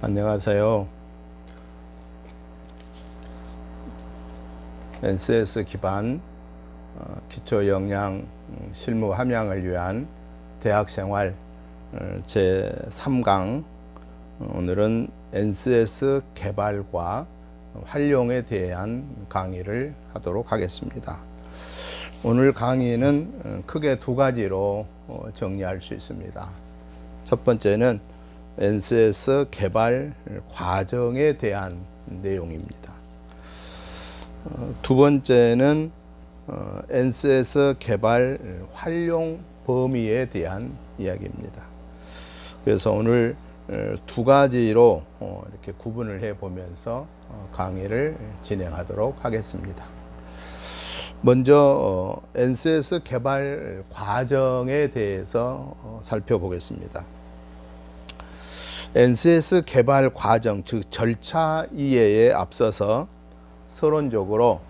안녕하세요. NCS 기반 기초역량 실무 함양을 위한 대학생활 제3강, 오늘은 NCS 개발과 활용에 대한 강의를 하도록 하겠습니다. 오늘 강의는 크게 두 가지로 정리할 수 있습니다. 첫 번째는 NCS 개발 과정에 대한 내용입니다. 두 번째는 NCS 개발 활용 범위에 대한 이야기입니다. 그래서 오늘 두 가지로 이렇게 구분을 해 보면서 강의를 진행하도록 하겠습니다. 먼저 NCS 개발 과정에 대해서 살펴보겠습니다. NCS 개발 과정, 즉 절차 이해에 앞서서 서론적으로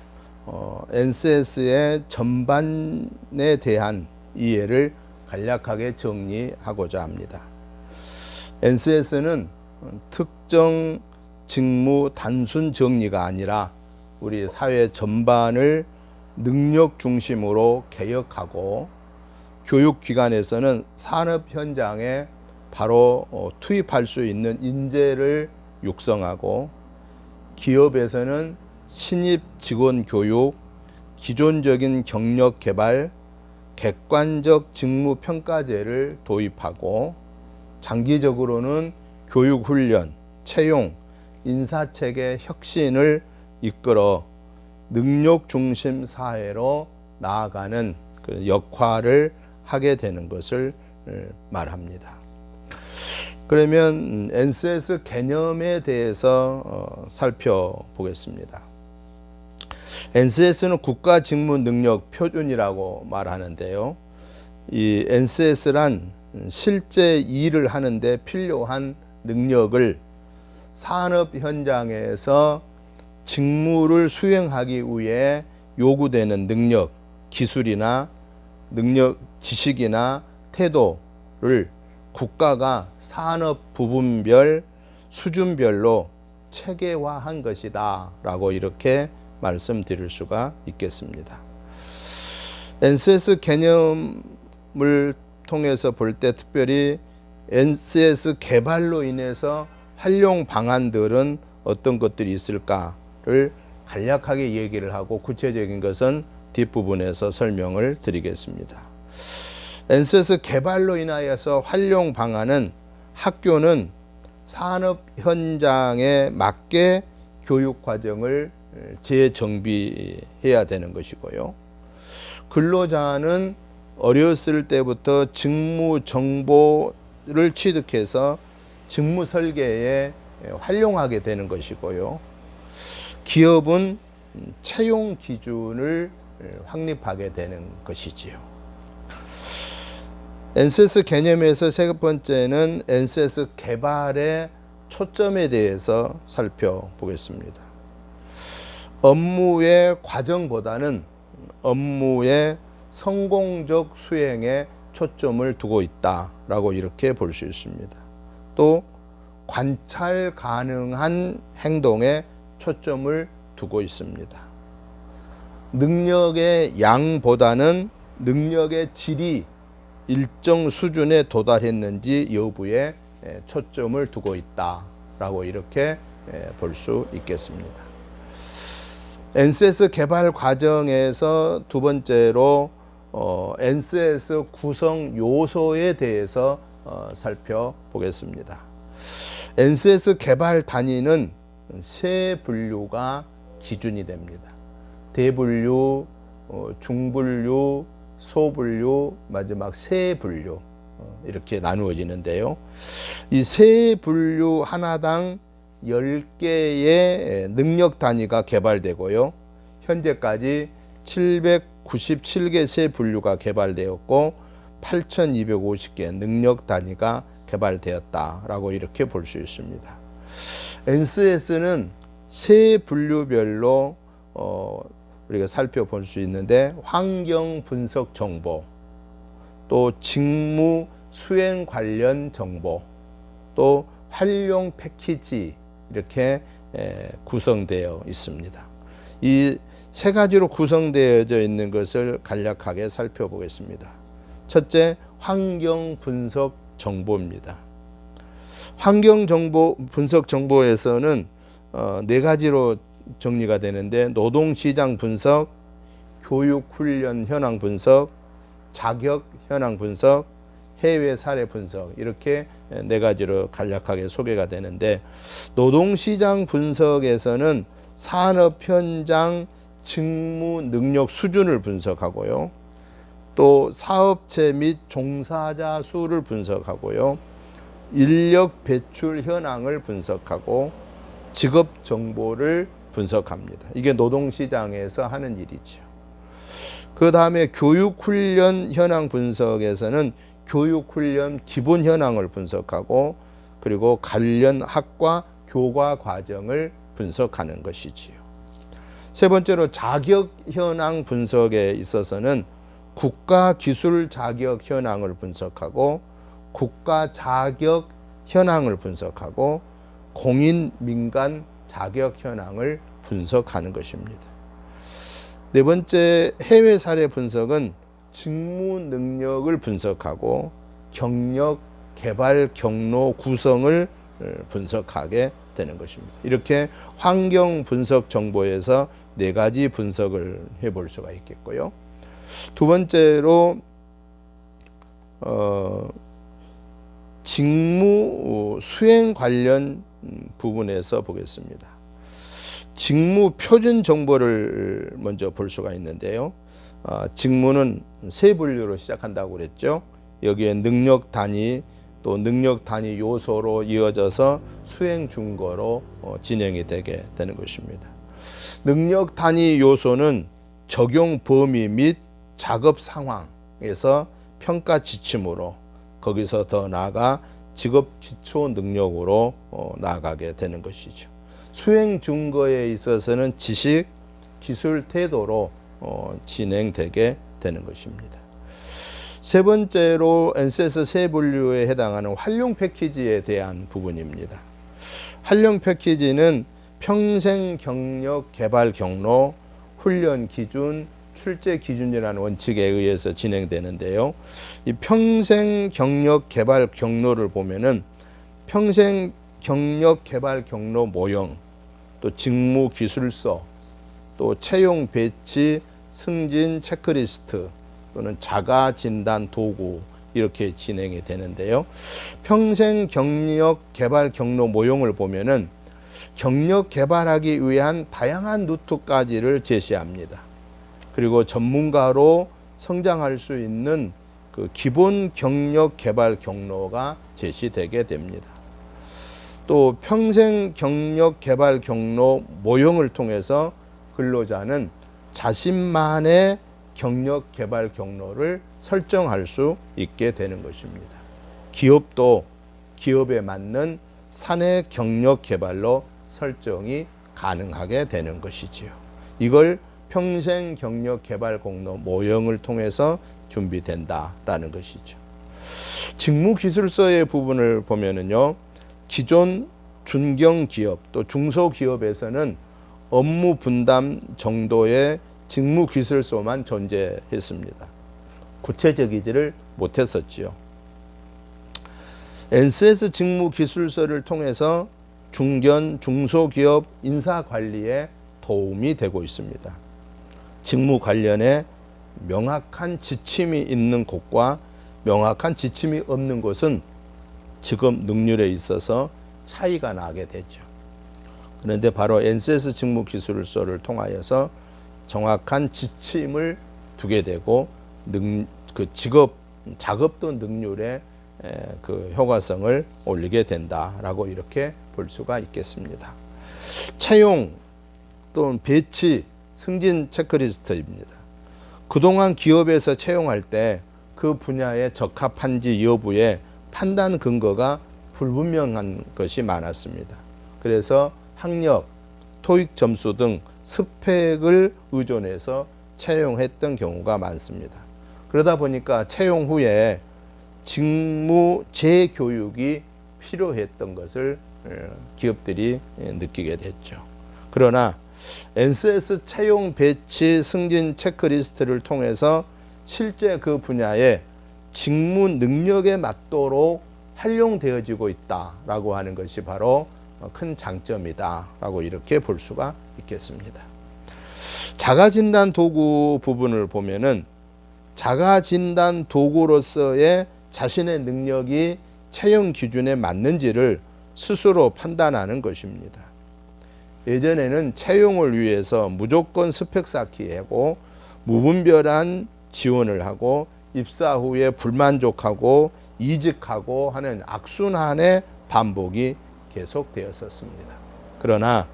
NCS의 전반에 대한 이해를 간략하게 정리하고자 합니다. NCS는 특정 직무 단순 정리가 아니라 우리 사회 전반을 능력 중심으로 개혁하고, 교육기관에서는 산업 현장에 바로 투입할 수 있는 인재를 육성하고, 기업에서는 신입 직원 교육, 기존적인 경력 개발, 객관적 직무 평가제를 도입하고, 장기적으로는 교육 훈련, 채용, 인사체계 혁신을 이끌어 능력 중심 사회로 나아가는 그 역할을 하게 되는 것을 말합니다. 그러면 NCS 개념에 대해서 살펴보겠습니다. NCS는 국가 직무 능력 표준이라고 말하는데요. 이 NCS란 실제 일을 하는데 필요한 능력을 산업 현장에서 직무를 수행하기 위해 요구되는 능력, 기술이나 능력, 지식이나 태도를 국가가 산업 부분별, 수준별로 체계화한 것이다 라고 이렇게 말씀드릴 수가 있겠습니다. NCS 개념을 통해서 볼 때 특별히 NCS 개발로 인해서 활용 방안들은 어떤 것들이 있을까를 간략하게 얘기를 하고, 구체적인 것은 뒷부분에서 설명을 드리겠습니다. NCS 개발로 인하여서 활용 방안은 학교는 산업 현장에 맞게 교육 과정을 재정비해야 되는 것이고요. 근로자는 어렸을 때부터 직무 정보를 취득해서 직무 설계에 활용하게 되는 것이고요. 기업은 채용 기준을 확립하게 되는 것이지요. NCS 개념에서 세 번째는 NCS 개발의 초점에 대해서 살펴보겠습니다. 업무의 과정보다는 업무의 성공적 수행에 초점을 두고 있다라고 이렇게 볼 수 있습니다. 또 관찰 가능한 행동에 초점을 두고 있습니다. 능력의 양보다는 능력의 질이 일정 수준에 도달했는지 여부에 초점을 두고 있다라고 이렇게 볼 수 있겠습니다. NCS 개발 과정에서 두 번째로 NCS 구성 요소에 대해서 살펴보겠습니다. NCS 개발 단위는 세 분류가 기준이 됩니다. 대분류, 중분류, 소분류, 마지막 세 분류 이렇게 나누어지는데요. 이 세 분류 하나당 10개의 능력 단위가 개발되고요. 현재까지 797개 세 분류가 개발되었고 8,250개 능력 단위가 개발되었다라고 이렇게 볼 수 있습니다. NCS는 세 분류별로 우리가 살펴볼 수 있는데 환경 분석 정보, 또 직무 수행 관련 정보, 또 활용 패키지 이렇게 구성되어 있습니다. 이 세 가지로 구성되어져 있는 것을 간략하게 살펴보겠습니다. 첫째, 환경 분석 정보입니다. 환경 정보 분석 정보에서는 네 가지로 정리가 되는데 노동시장 분석, 교육 훈련 현황 분석, 자격 현황 분석, 해외 사례 분석 이렇게 네 가지로 간략하게 소개가 되는데 노동시장 분석에서는 산업 현장 직무 능력 수준을 분석하고요. 또 사업체 및 종사자 수를 분석하고요. 인력 배출 현황을 분석하고 직업 정보를 분석합니다. 이게 노동시장에서 하는 일이죠. 그 다음에 교육훈련 현황 분석에서는 교육훈련 기본 현황을 분석하고 그리고 관련 학과 교과 과정을 분석하는 것이지요. 세 번째로 자격 현황 분석에 있어서는 국가 기술 자격 현황을 분석하고 국가 자격 현황을 분석하고 공인 민간 자격 현황을 분석하는 것입니다. 네 번째 해외 사례 분석은 직무 능력을 분석하고 경력 개발 경로 구성을 분석하게 되는 것입니다. 이렇게 환경 분석 정보에서 네 가지 분석을 해볼 수가 있겠고요. 두 번째로 직무 수행 관련 부분에서 보겠습니다. 직무 표준 정보를 먼저 볼 수가 있는데요. 직무는 세 분류로 시작한다고 그랬죠. 여기에 능력 단위 또 능력 단위 요소로 이어져서 수행 준거로 진행이 되게 되는 것입니다. 능력 단위 요소는 적용 범위 및 작업 상황에서 평가 지침으로 거기서 더 나아가 직업 기초 능력으로 나아가게 되는 것이죠. 수행 준거에 있어서는 지식, 기술, 태도로 진행되게 되는 것입니다. 세 번째로 NCS 세 분류에 해당하는 활용 패키지에 대한 부분입니다. 활용 패키지는 평생 경력 개발 경로, 훈련 기준, 출제 기준이라는 원칙에 의해서 진행되는데요. 이 평생 경력 개발 경로를 보면은 평생 경력 개발 경로 모형, 또 직무 기술서, 또 채용 배치 승진 체크리스트 또는 자가 진단 도구 이렇게 진행이 되는데요. 평생 경력 개발 경로 모형을 보면은 경력 개발하기 위한 다양한 루트까지를 제시합니다. 그리고 전문가로 성장할 수 있는 그 기본 경력 개발 경로가 제시되게 됩니다. 또 평생 경력 개발 경로 모형을 통해서 근로자는 자신만의 경력 개발 경로를 설정할 수 있게 되는 것입니다. 기업도 기업에 맞는 사내 경력 개발로 설정이 가능하게 되는 것이지요. 이걸 평생 경력 개발 경로 모형을 통해서 준비된다라는 것이죠. 직무 기술서의 부분을 보면은요, 기존 중견 기업 또 중소기업에서는 업무 분담 정도의 직무 기술서만 존재했습니다. 구체적이지를 못했었지요. NCS 직무 기술서를 통해서 중견 중소기업 인사 관리에 도움이 되고 있습니다. 직무 관련해 명확한 지침이 있는 곳과 명확한 지침이 없는 곳은 직업 능률에 있어서 차이가 나게 되죠. 그런데 바로 NCS 직무 기술서를 통하여서 정확한 지침을 두게 되고 그 작업도 능률의 그 효과성을 올리게 된다라고 이렇게 볼 수가 있겠습니다. 채용 또는 배치 승진 체크리스트입니다. 그동안 기업에서 채용할 때 그 분야에 적합한지 여부에 판단 근거가 불분명한 것이 많았습니다. 그래서 학력, 토익 점수 등 스펙을 의존해서 채용했던 경우가 많습니다. 그러다 보니까 채용 후에 직무 재교육이 필요했던 것을 기업들이 느끼게 됐죠. 그러나 NCS 채용 배치 승진 체크리스트를 통해서 실제 그 분야의 직무 능력에 맞도록 활용되어지고 있다라고 하는 것이 바로 큰 장점이다라고 이렇게 볼 수가 있겠습니다. 자가진단 도구 부분을 보면은 자가진단 도구로서의 자신의 능력이 채용 기준에 맞는지를 스스로 판단하는 것입니다. 예전에는 채용을 위해서 무조건 스펙 쌓기하고 무분별한 지원을 하고 입사 후에 불만족하고 이직하고 하는 악순환의 반복이 계속되었었습니다. 그러나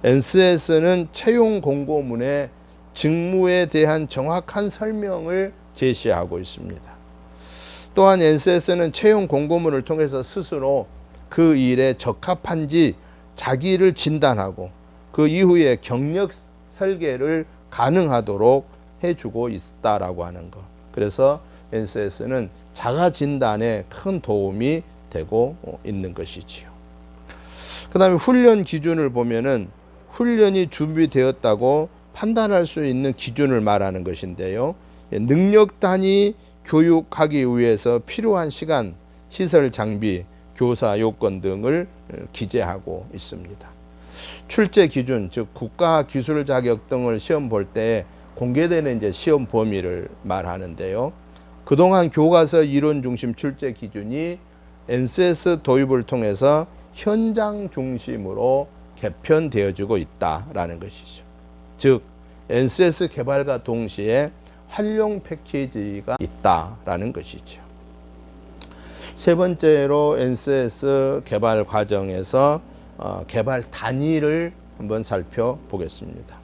NCS는 채용 공고문에 직무에 대한 정확한 설명을 제시하고 있습니다. 또한 NCS는 채용 공고문을 통해서 스스로 그 일에 적합한지 자기를 진단하고 그 이후에 경력 설계를 가능하도록 해주고 있다라고 하는 것. 그래서 NCS는 자가 진단에 큰 도움이 되고 있는 것이지요. 그 다음에 훈련 기준을 보면은 훈련이 준비되었다고 판단할 수 있는 기준을 말하는 것인데요. 능력 단위 교육하기 위해서 필요한 시간, 시설 장비, 교사 요건 등을 기재하고 있습니다. 출제 기준, 즉 국가 기술 자격 등을 시험 볼 때 공개되는 이제 시험 범위를 말하는데요. 그동안 교과서 이론 중심 출제 기준이 NCS 도입을 통해서 현장 중심으로 개편되어지고 있다라는 것이죠. 즉 NCS 개발과 동시에 활용 패키지가 있다라는 것이죠. 세 번째로 NCS 개발 과정에서 개발 단위를 한번 살펴보겠습니다.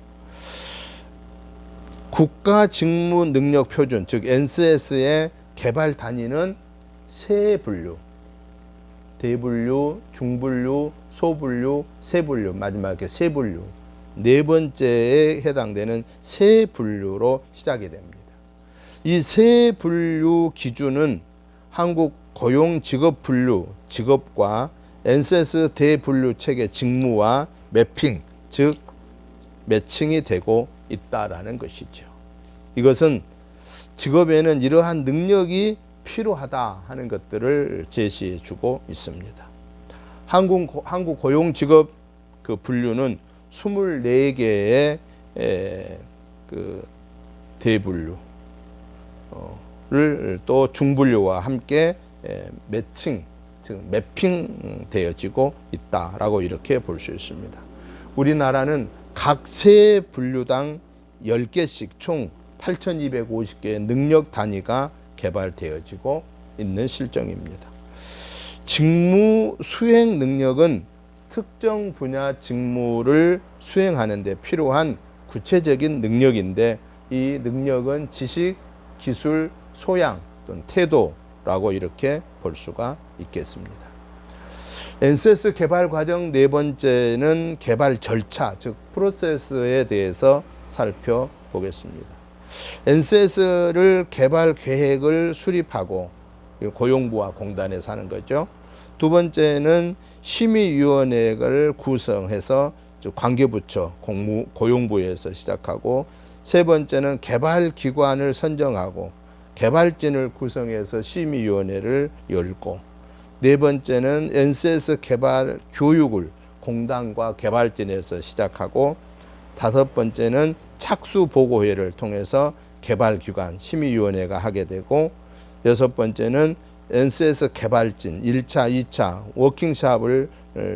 국가 직무 능력 표준, 즉 NCS의 개발 단위는 세 분류, 대분류, 중분류, 소분류, 세분류, 마지막에 세 분류, 네 번째에 해당되는 세 분류로 시작이 됩니다. 이 세 분류 기준은 한국 고용직업분류, 직업과 NCS 대분류 체계 직무와 매핑, 즉 매칭이 되고 있다라는 것이죠. 이것은 직업에는 이러한 능력이 필요하다 하는 것들을 제시해 주고 있습니다. 한국 고용직업 그 분류는 24개의 그 대분류를 또 중분류와 함께 매칭, 즉 매핑 되어지고 있다라고 이렇게 볼 수 있습니다. 우리나라는 각 세 분류당 10개씩 총 8,250개의 능력 단위가 개발되어지고 있는 실정입니다. 직무 수행 능력은 특정 분야 직무를 수행하는 데 필요한 구체적인 능력인데 이 능력은 지식, 기술, 소양 또는 태도라고 이렇게 볼 수가 있겠습니다. NCS 개발 과정 네 번째는 개발 절차, 즉 프로세스에 대해서 살펴보겠습니다. NCS를 개발 계획을 수립하고 고용부와 공단에서 하는 거죠. 두 번째는 심의위원회를 구성해서 관계부처, 고용부에서 시작하고 세 번째는 개발기관을 선정하고 개발진을 구성해서 심의위원회를 열고 네 번째는 NCS 개발 교육을 공단과 개발진에서 시작하고 다섯 번째는 착수보고회를 통해서 개발기관, 심의위원회가 하게 되고 여섯 번째는 NCS 개발진 1차, 2차 워킹샵을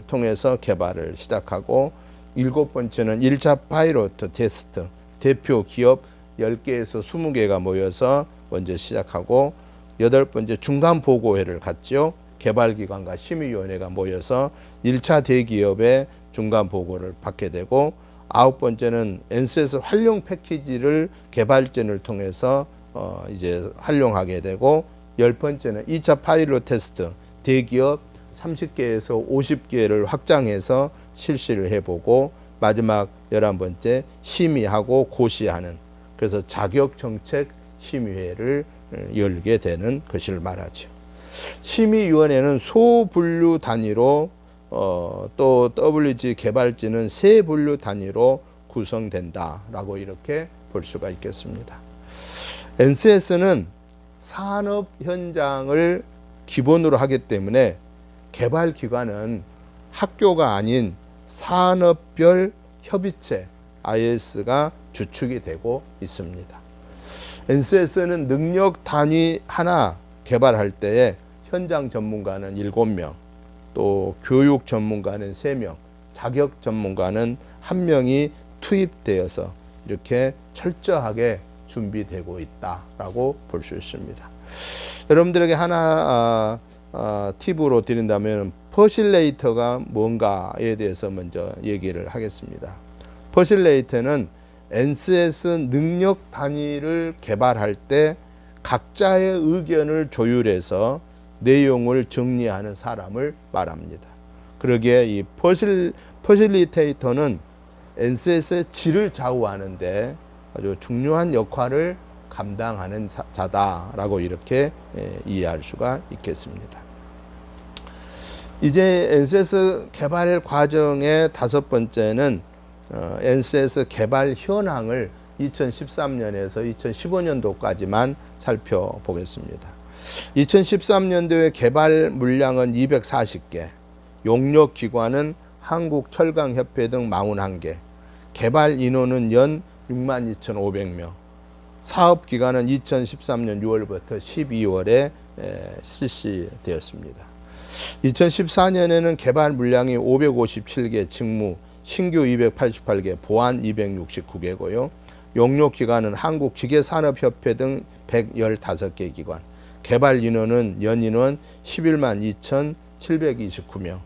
통해서 개발을 시작하고 일곱 번째는 1차 파이로트 테스트, 대표 기업 10개에서 20개가 모여서 먼저 시작하고 여덟 번째 중간보고회를 갖죠. 개발기관과 심의위원회가 모여서 1차 대기업의 중간보고를 받게 되고 아홉 번째는 NCS 활용 패키지를 개발진을 통해서 이제 활용하게 되고 열 번째는 2차 파일럿 테스트, 대기업 30개에서 50개를 확장해서 실시를 해보고 마지막 11번째 심의하고 고시하는, 그래서 자격정책 심의회를 열게 되는 것을 말하죠. 심의위원회는 소분류 단위로 또 WG 개발지는 세 분류 단위로 구성된다라고 이렇게 볼 수가 있겠습니다. NCS는 산업 현장을 기본으로 하기 때문에 개발기관은 학교가 아닌 산업별 협의체 IS가 주축이 되고 있습니다. NCS는 능력 단위 하나 개발할 때에 현장 전문가는 7명, 또 교육 전문가는 3명, 자격 전문가는 1명이 투입되어서 이렇게 철저하게 준비되고 있다라고 볼 수 있습니다. 여러분들에게 하나 팁으로 드린다면 퍼실레이터가 뭔가에 대해서 먼저 얘기를 하겠습니다. 퍼실레이터는 NCS 능력 단위를 개발할 때 각자의 의견을 조율해서 내용을 정리하는 사람을 말합니다. 그러기에 이 퍼실리테이터는 NCS의 질을 좌우하는데 아주 중요한 역할을 감당하는 자다라고 이렇게 이해할 수가 있겠습니다. 이제 NCS 개발 과정의 5번째는 NCS 개발 현황을 2013년에서 2015년도까지만 살펴보겠습니다. 2013년도에 개발 물량은 240개, 용역 기관은 한국철강협회 등 41개, 개발 인원은 연 62,500명, 사업 기간은 2013년 6월부터 12월에 실시되었습니다. 2014년에는 개발 물량이 557개, 직무 신규 288개, 보완 269개고요. 용역 기관은 한국기계산업협회 등 115개 기관, 개발 인원은 연인원 11만 2,729명,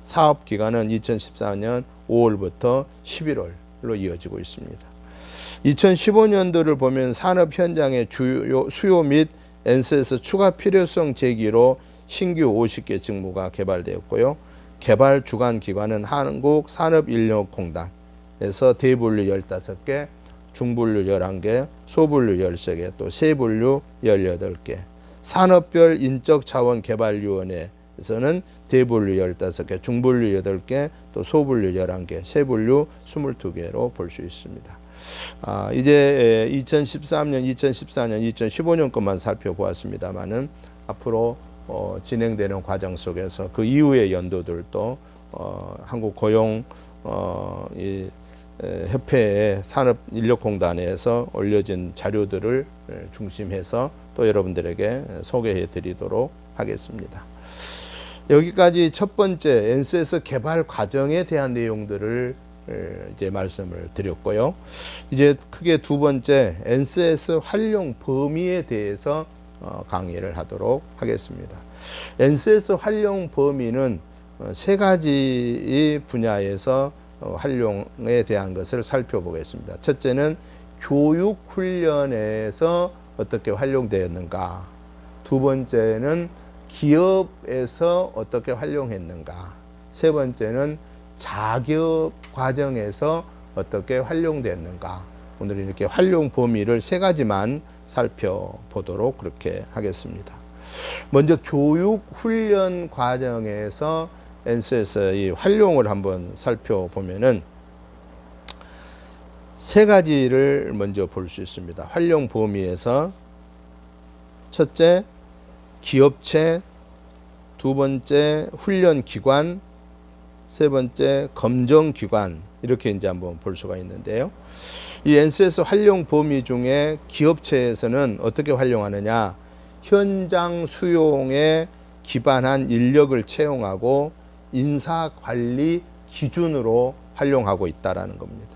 사업 기간은 2014년 5월부터 11월로 이어지고 있습니다. 2015년도를 보면 산업 현장의 수요 및 NCS 추가 필요성 제기로 신규 50개 직무가 개발되었고요. 개발 주관 기관은 한국산업인력공단에서 대분류 15개, 중분류 11개, 소분류 13개, 또 세분류 18개, 산업별 인적자원개발위원회에서는 대분류 15개, 중분류 8개, 또 소분류 11개, 세분류 22개로 볼 수 있습니다. 이제 2013년, 2014년, 2015년 것만 살펴보았습니다만은 앞으로 진행되는 과정 속에서 그 이후의 연도들도 한국고용 협회의 산업인력공단에서 올려진 자료들을 중심해서 또 여러분들에게 소개해 드리도록 하겠습니다. 여기까지 첫 번째 NCS 개발 과정에 대한 내용들을 이제 말씀을 드렸고요. 이제 크게 두 번째 NCS 활용 범위에 대해서 강의를 하도록 하겠습니다. NCS 활용 범위는 세 가지 분야에서 활용에 대한 것을 살펴보겠습니다. 첫째는 교육 훈련에서 어떻게 활용되었는가, 두 번째는 기업에서 어떻게 활용했는가, 세 번째는 자격 과정에서 어떻게 활용됐는가. 오늘 이렇게 활용 범위를 세 가지만 살펴보도록 그렇게 하겠습니다. 먼저 교육 훈련 과정에서 NCS의 활용을 한번 살펴보면은 세 가지를 먼저 볼 수 있습니다. 활용 범위에서 첫째 기업체, 두 번째 훈련 기관, 세 번째 검정 기관, 이렇게 이제 한번 볼 수가 있는데요. 이 NCS 활용 범위 중에 기업체에서는 어떻게 활용하느냐? 현장 수용에 기반한 인력을 채용하고 인사 관리 기준으로 활용하고 있다라는 겁니다.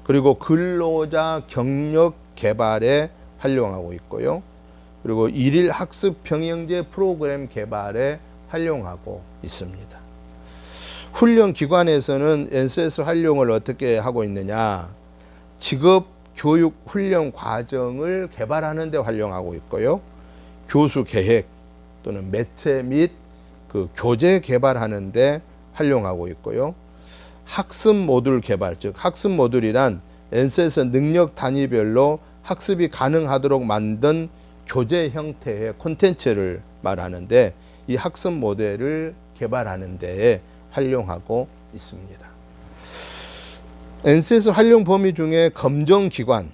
그리고 근로자 경력 개발에 활용하고 있고요. 그리고 일일 학습 병행제 프로그램 개발에 활용하고 있습니다. 훈련 기관에서는 NCS 활용을 어떻게 하고 있느냐? 직업 교육 훈련 과정을 개발하는 데 활용하고 있고요. 교수 계획 또는 매체 및 그 교재 개발하는데 활용하고 있고요. 학습 모듈 개발, 즉 학습 모듈이란 NCS 능력 단위별로 학습이 가능하도록 만든 교재 형태의 콘텐츠를 말하는데 이 학습 모델을 개발하는 데에 활용하고 있습니다. NCS 활용 범위 중에 검정기관,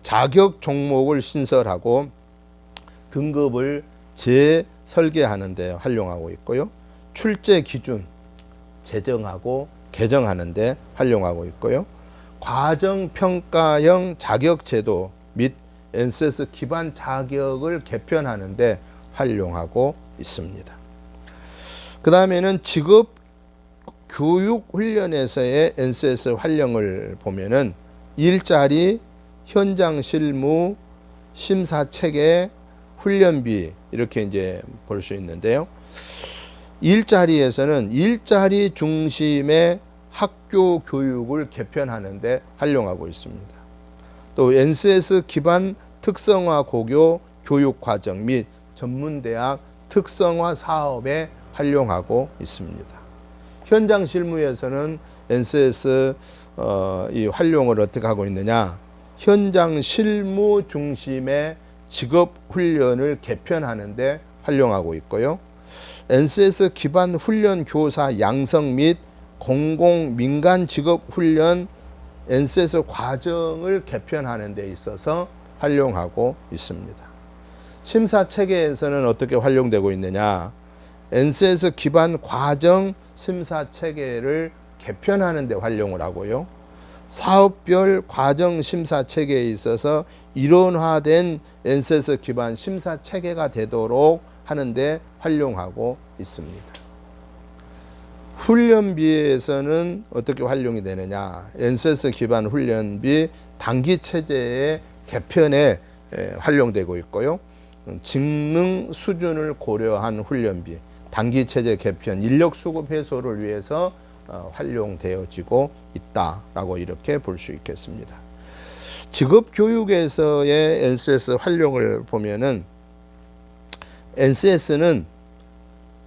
자격 종목을 신설하고 등급을 재설계하는 데 활용하고 있고요. 출제 기준 제정하고 개정하는 데 활용하고 있고요. 과정평가형 자격제도 및 NCS 기반 자격을 개편하는 데 활용하고 있습니다. 그 다음에는 직업 교육 훈련에서의 NCS 활용을 보면은 일자리, 현장 실무, 심사 체계, 훈련비 이렇게 이제 볼 수 있는데요. 일자리에서는 일자리 중심의 학교 교육을 개편하는 데 활용하고 있습니다. 또 NCS 기반 특성화 고교 교육 과정 및 전문대학 특성화 사업에 활용하고 있습니다. 현장 실무에서는 NCS 이 활용을 어떻게 하고 있느냐? 현장 실무 중심의 직업 훈련을 개편하는 데 활용하고 있고요. NCS 기반 훈련 교사 양성 및 공공 민간 직업 훈련 NCS 과정을 개편하는 데 있어서 활용하고 있습니다. 심사 체계에서는 어떻게 활용되고 있느냐? NCS 기반 과정 심사 체계를 개편하는 데 활용을 하고요. 사업별 과정 심사 체계에 있어서 이론화된 NCS 기반 심사 체계가 되도록 하는데 활용하고 있습니다. 훈련비에서는 어떻게 활용이 되느냐? NCS 기반 훈련비 단기 체제의 개편에 활용되고 있고요. 직능 수준을 고려한 훈련비, 단기 체제 개편, 인력 수급 해소를 위해서 활용되어지고 있다라고 이렇게 볼 수 있겠습니다. 직업 교육에서의 NCS 활용을 보면은 NCS는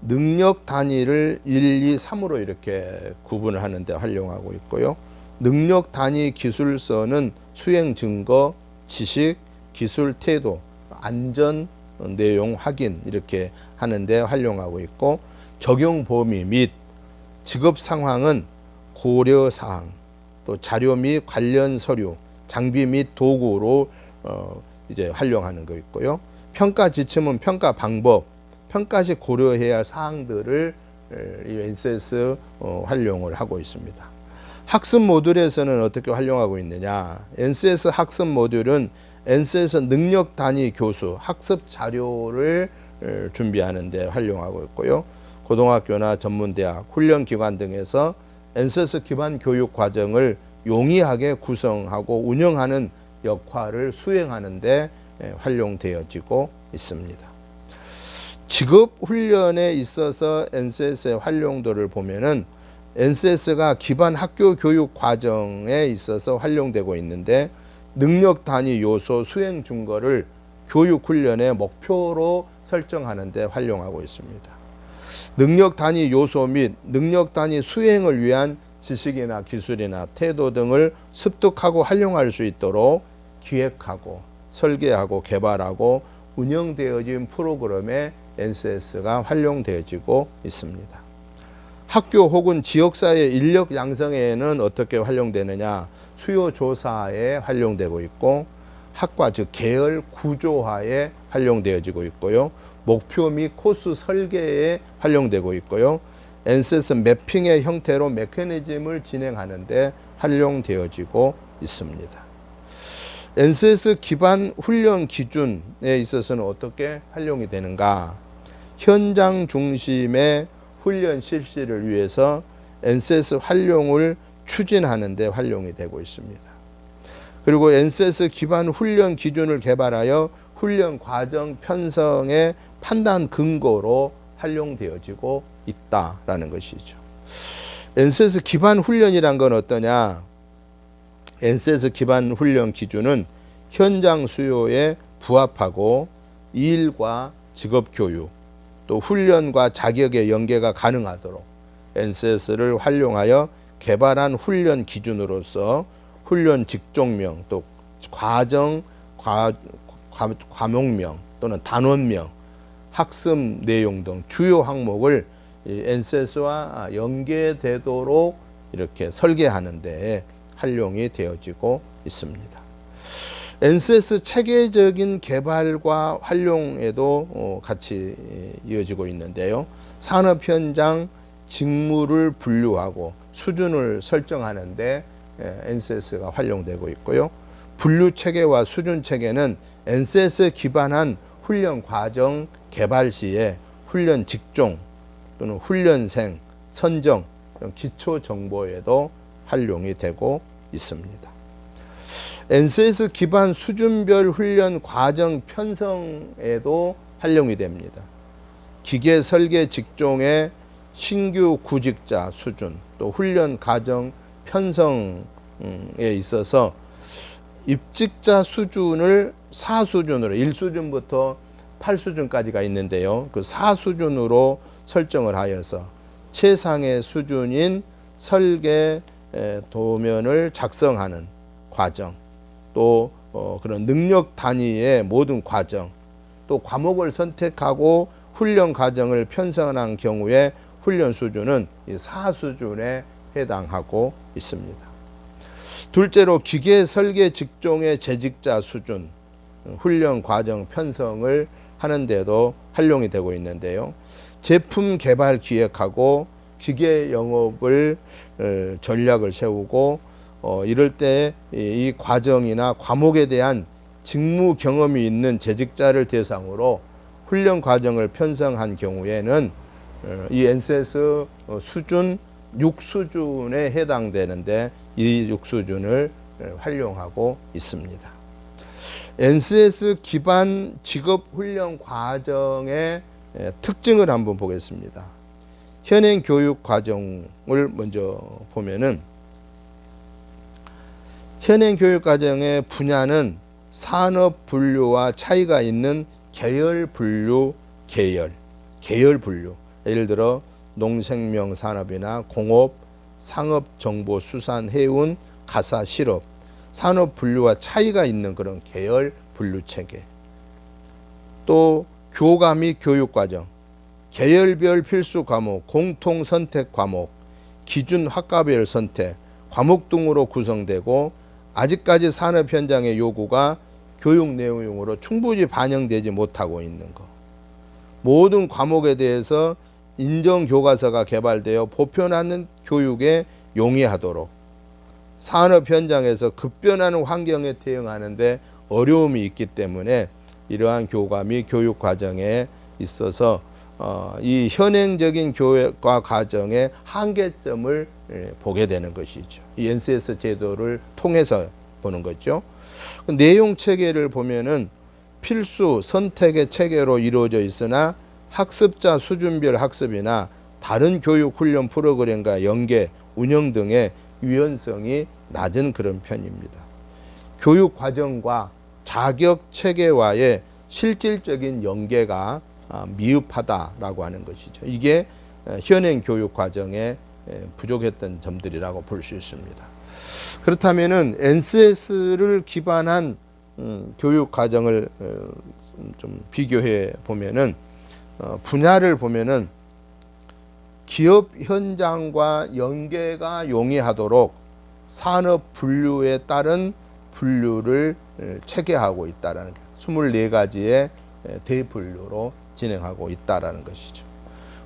능력 단위를 1, 2, 3으로 이렇게 구분을 하는데 활용하고 있고요. 능력 단위 기술서는 수행 증거, 지식, 기술 태도, 안전 내용 확인 이렇게 하는데 활용하고 있고, 적용 범위 및 직업 상황은 고려 사항, 또 자료 및 관련 서류, 장비 및 도구로 이제 활용하는 거 있고요. 평가 지침은 평가 방법, 평가 시 고려해야 할 사항들을 이 NCS 활용을 하고 있습니다. 학습 모듈에서는 어떻게 활용하고 있느냐? NCS 학습 모듈은 NCS 능력 단위 교수 학습 자료를 준비하는 데 활용하고 있고요. 고등학교나 전문대학, 훈련기관 등에서 NCS 기반 교육 과정을 용이하게 구성하고 운영하는 역할을 수행하는 데 활용되어지고 있습니다. 직업 훈련에 있어서 NCS의 활용도를 보면은 NCS가 기반 학교 교육 과정에 있어서 활용되고 있는데, 능력 단위 요소 수행 증거를 교육 훈련의 목표로 설정하는 데 활용하고 있습니다. 능력 단위 요소 및 능력 단위 수행을 위한 지식이나 기술이나 태도 등을 습득하고 활용할 수 있도록 기획하고 설계하고 개발하고 운영되어진 프로그램에 NCS가 활용되어지고 있습니다. 학교 혹은 지역사회 인력 양성에는 어떻게 활용되느냐? 수요 조사에 활용되고 있고, 학과 즉 계열 구조화에 활용되어지고 있고요. 목표 및 코스 설계에 활용되고 있고요. NCS 매핑의 형태로 메커니즘을 진행하는 데 활용되어지고 있습니다. NCS 기반 훈련 기준에 있어서는 어떻게 활용이 되는가? 현장 중심의 훈련 실시를 위해서 NCS 활용을 추진하는 데 활용이 되고 있습니다. 그리고 NCS 기반 훈련 기준을 개발하여 훈련 과정 편성의 판단 근거로 활용되어지고 있다라는 것이죠. NCS 기반 훈련이란 건 어떠냐? NCS 기반 훈련 기준은 현장 수요에 부합하고 일과 직업 교육, 또 훈련과 자격의 연계가 가능하도록 NCS를 활용하여 개발한 훈련 기준으로서 훈련 직종명, 또 과정, 과목명 또는 단원명, 학습 내용 등 주요 항목을 NCS와 연계되도록 이렇게 설계하는 데 활용이 되어지고 있습니다. NCS 체계적인 개발과 활용에도 같이 이어지고 있는데요. 산업 현장 직무를 분류하고 수준을 설정하는 데 NCS가 활용되고 있고요. 분류 체계와 수준 체계는 NCS에 기반한 훈련 과정 개발 시에 훈련 직종 또는 훈련생 선정 이런 기초 정보에도 활용이 되고 있습니다. NCS 기반 수준별 훈련 과정 편성에도 활용이 됩니다. 기계 설계 직종의 신규 구직자 수준, 또 훈련 과정 편성에 있어서 입직자 수준을 4수준으로 1수준부터 8수준까지가 있는데요. 그 4수준으로 설정을 하여서 최상의 수준인 설계 도면을 작성하는 과정, 또 그런 능력 단위의 모든 과정, 또 과목을 선택하고 훈련 과정을 편성한 경우에 훈련 수준은 이 4수준에 해당하고 있습니다. 둘째로 기계 설계 직종의 재직자 수준, 훈련 과정 편성을 하는 데도 활용이 되고 있는데요. 제품 개발 기획하고 기계 영업을 전략을 세우고 이럴 때 이 과정이나 과목에 대한 직무 경험이 있는 재직자를 대상으로 훈련 과정을 편성한 경우에는 이 NCS 수준 6수준에 해당되는데 이 6수준을 활용하고 있습니다. NCS 기반 직업훈련 과정의 특징을 한번 보겠습니다. 현행 교육 과정을 먼저 보면은 현행 교육 과정의 분야는 산업 분류와 차이가 있는 계열 분류, 계열 분류. 예를 들어 농생명 산업이나 공업, 상업, 정보, 수산, 해운, 가사, 실업, 산업 분류와 차이가 있는 그런 계열 분류 체계. 또 교과 및 교육 과정, 계열별 필수 과목, 공통 선택 과목, 기준 학과별 선택, 과목 등으로 구성되고 아직까지 산업 현장의 요구가 교육 내용으로 충분히 반영되지 못하고 있는 것. 모든 과목에 대해서 인정 교과서가 개발되어 보편하는 교육에 용이하도록 산업 현장에서 급변하는 환경에 대응하는 데 어려움이 있기 때문에 이러한 교과 및 교육 과정에 있어서 이 현행적인 교육과 과정의 한계점을 보게 되는 것이죠. 이 NCS 제도를 통해서 보는 거죠. 내용 체계를 보면은 필수 선택의 체계로 이루어져 있으나 학습자 수준별 학습이나 다른 교육 훈련 프로그램과 연계, 운영 등의 유연성이 낮은 그런 편입니다. 교육 과정과 자격 체계와의 실질적인 연계가 미흡하다라고 하는 것이죠. 이게 현행 교육 과정에 부족했던 점들이라고 볼 수 있습니다. 그렇다면은 NCS를 기반한 교육 과정을 좀 비교해 보면은 분야를 보면은 기업 현장과 연계가 용이하도록 산업 분류에 따른 분류를 체계하고 있다라는 24가지의 대분류로 진행하고 있다라는 것이죠.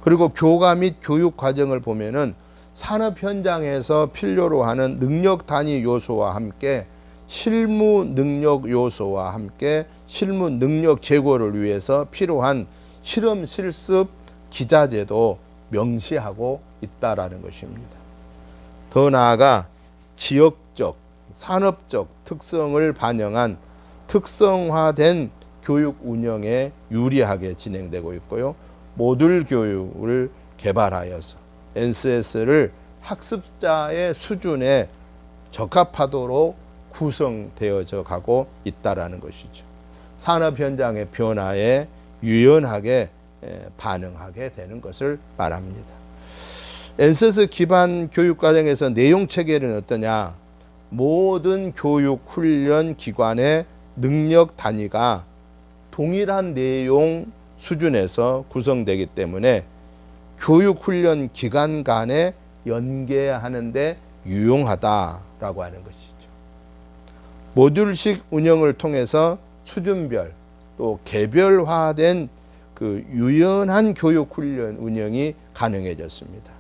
그리고 교과 및 교육 과정을 보면은 산업 현장에서 필요로 하는 능력 단위 요소와 함께 실무 능력 요소와 함께 실무 능력 제고를 위해서 필요한 실험 실습 기자재도 명시하고 있다라는 것입니다. 더 나아가 지역적, 산업적 특성을 반영한 특성화된 교육 운영에 유리하게 진행되고 있고요. 모듈 교육을 개발하여서 NCS를 학습자의 수준에 적합하도록 구성되어져 가고 있다라는 것이죠. 산업 현장의 변화에 유연하게 반응하게 되는 것을 말합니다. NCS 기반 교육 과정에서 내용 체계는 어떠냐? 모든 교육 훈련 기관의 능력 단위가 동일한 내용 수준에서 구성되기 때문에 교육 훈련 기관 간에 연계하는 데 유용하다라고 하는 것이죠. 모듈식 운영을 통해서 수준별 또 개별화된 그 유연한 교육 훈련 운영이 가능해졌습니다.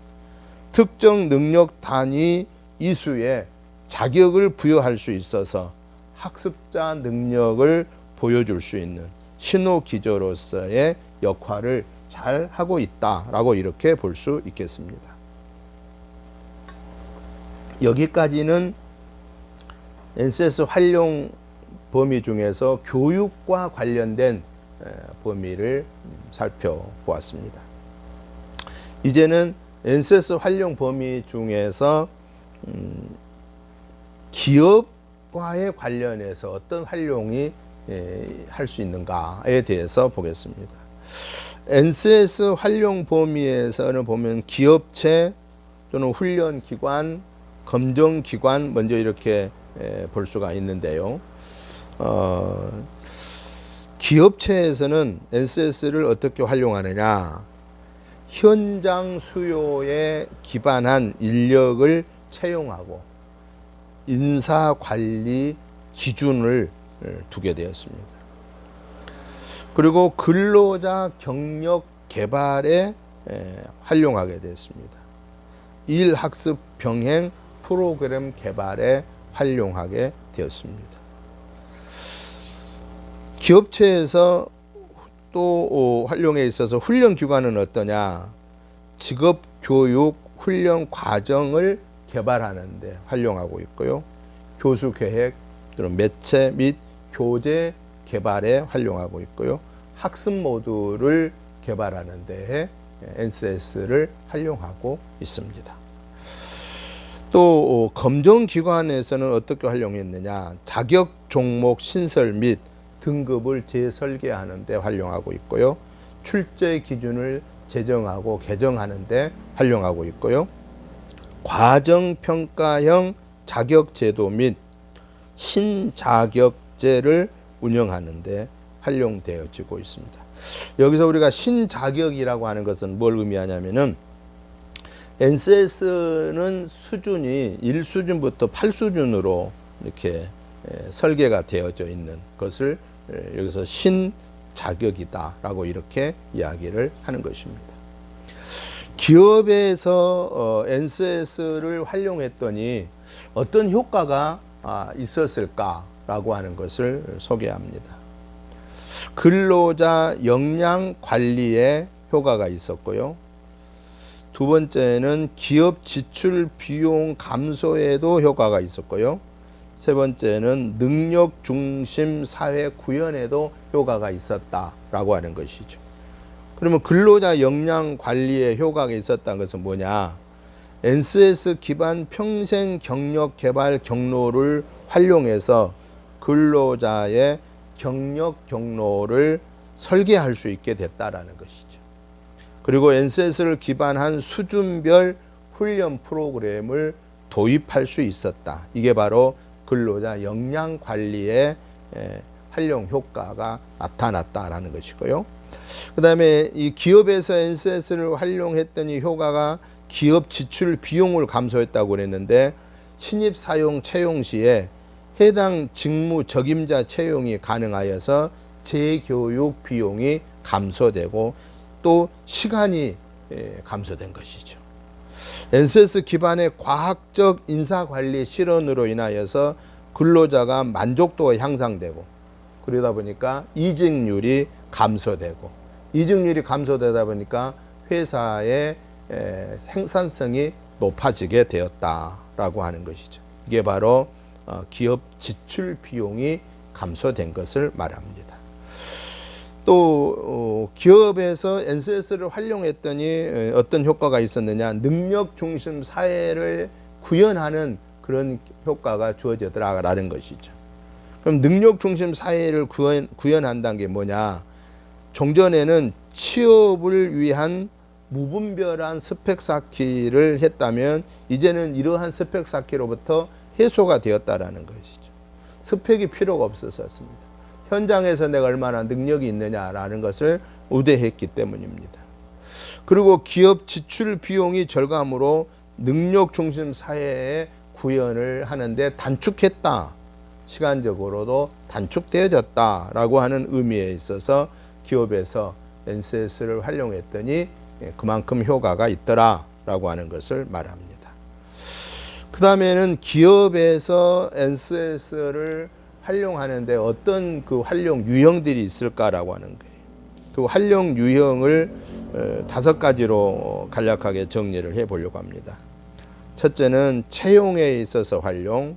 특정 능력 단위 이수에 자격을 부여할 수 있어서 학습자 능력을 보여줄 수 있는 신호 기저로서의 역할을 잘 하고 있다라고 이렇게 볼 수 있겠습니다. 여기까지는 NCS 활용 범위 중에서 교육과 관련된 범위를 살펴보았습니다. 이제는 NCS 활용 범위 중에서 기업과의 관련해서 어떤 활용이 할 수 있는가에 대해서 보겠습니다. NCS 활용 범위에서는 보면 기업체 또는 훈련기관, 검정기관 먼저 이렇게 볼 수가 있는데요. 기업체에서는 NCS를 어떻게 활용하느냐? 현장 수요에 기반한 인력을 채용하고 인사관리 기준을 두게 되었습니다. 그리고 근로자 경력 개발에 활용하게 됐습니다. 일학습 병행 프로그램 개발에 활용하게 되었습니다. 기업체에서 또 활용에 있어서 훈련기관은 어떠냐? 직업교육 훈련 과정을 개발하는 데 활용하고 있고요. 교수계획, 매체 및 교재 개발에 활용하고 있고요. 학습 모듈을 개발하는 데에 NCS를 활용하고 있습니다. 또 검정기관에서는 어떻게 활용했느냐? 자격 종목 신설 및 등급을 재설계하는 데 활용하고 있고요. 출제 기준을 제정하고 개정하는 데 활용하고 있고요. 과정평가형 자격제도 및 신자격제를 운영하는 데 활용되어지고 있습니다. 여기서 우리가 신자격이라고 하는 것은 뭘 의미하냐면은 NCS는 수준이 1수준부터 8수준으로 이렇게 설계가 되어져 있는 것을 여기서 신자격이다라고 이렇게 이야기를 하는 것입니다. 기업에서 NCS를 활용했더니 어떤 효과가 있었을까라고 하는 것을 소개합니다. 근로자 역량 관리에 효과가 있었고요. 두 번째는 기업 지출 비용 감소에도 효과가 있었고요. 세 번째는 능력 중심 사회 구현에도 효과가 있었다라고 하는 것이죠. 그러면 근로자 역량 관리에 효과가 있었다는 것은 뭐냐? NCS 기반 평생 경력 개발 경로를 활용해서 근로자의 경력 경로를 설계할 수 있게 됐다라는 것이죠. 그리고 NCS를 기반한 수준별 훈련 프로그램을 도입할 수 있었다. 이게 바로 근로자 역량 관리의 활용 효과가 나타났다라는 것이고요. 그 다음에 이 기업에서 NCS를 활용했더니 효과가 기업 지출 비용을 감소했다고 그랬는데 신입 사용 채용 시에 해당 직무 적임자 채용이 가능하여서 재교육 비용이 감소되고 또 시간이 감소된 것이죠. NCS 기반의 과학적 인사관리 실현으로 인하여서 근로자가 만족도가 향상되고 그러다 보니까 이직률이 감소되고 이직률이 감소되다 보니까 회사의 생산성이 높아지게 되었다라고 하는 것이죠. 이게 바로 기업 지출 비용이 감소된 것을 말합니다. 또 기업에서 NCS를 활용했더니 어떤 효과가 있었느냐? 능력 중심 사회를 구현하는 그런 효과가 주어지더라라는 것이죠. 그럼 능력 중심 사회를 구현한다는 게 뭐냐? 종전에는 취업을 위한 무분별한 스펙 쌓기를 했다면 이제는 이러한 스펙 쌓기로부터 해소가 되었다라는 것이죠. 스펙이 필요가 없었습니다. 현장에서 내가 얼마나 능력이 있느냐라는 것을 우대했기 때문입니다. 그리고 기업 지출 비용이 절감으로 능력 중심 사회의 구현을 하는데 단축했다. 시간적으로도 단축되어졌다라고 하는 의미에 있어서 기업에서 NCS를 활용했더니 그만큼 효과가 있더라라고 하는 것을 말합니다. 그 다음에는 기업에서 NCS를 활용하는데 어떤 그 활용 유형들이 있을까라고 하는 거예요. 그 활용 유형을 5가지로 간략하게 정리를 해 보려고 합니다. 첫째는 채용에 있어서 활용,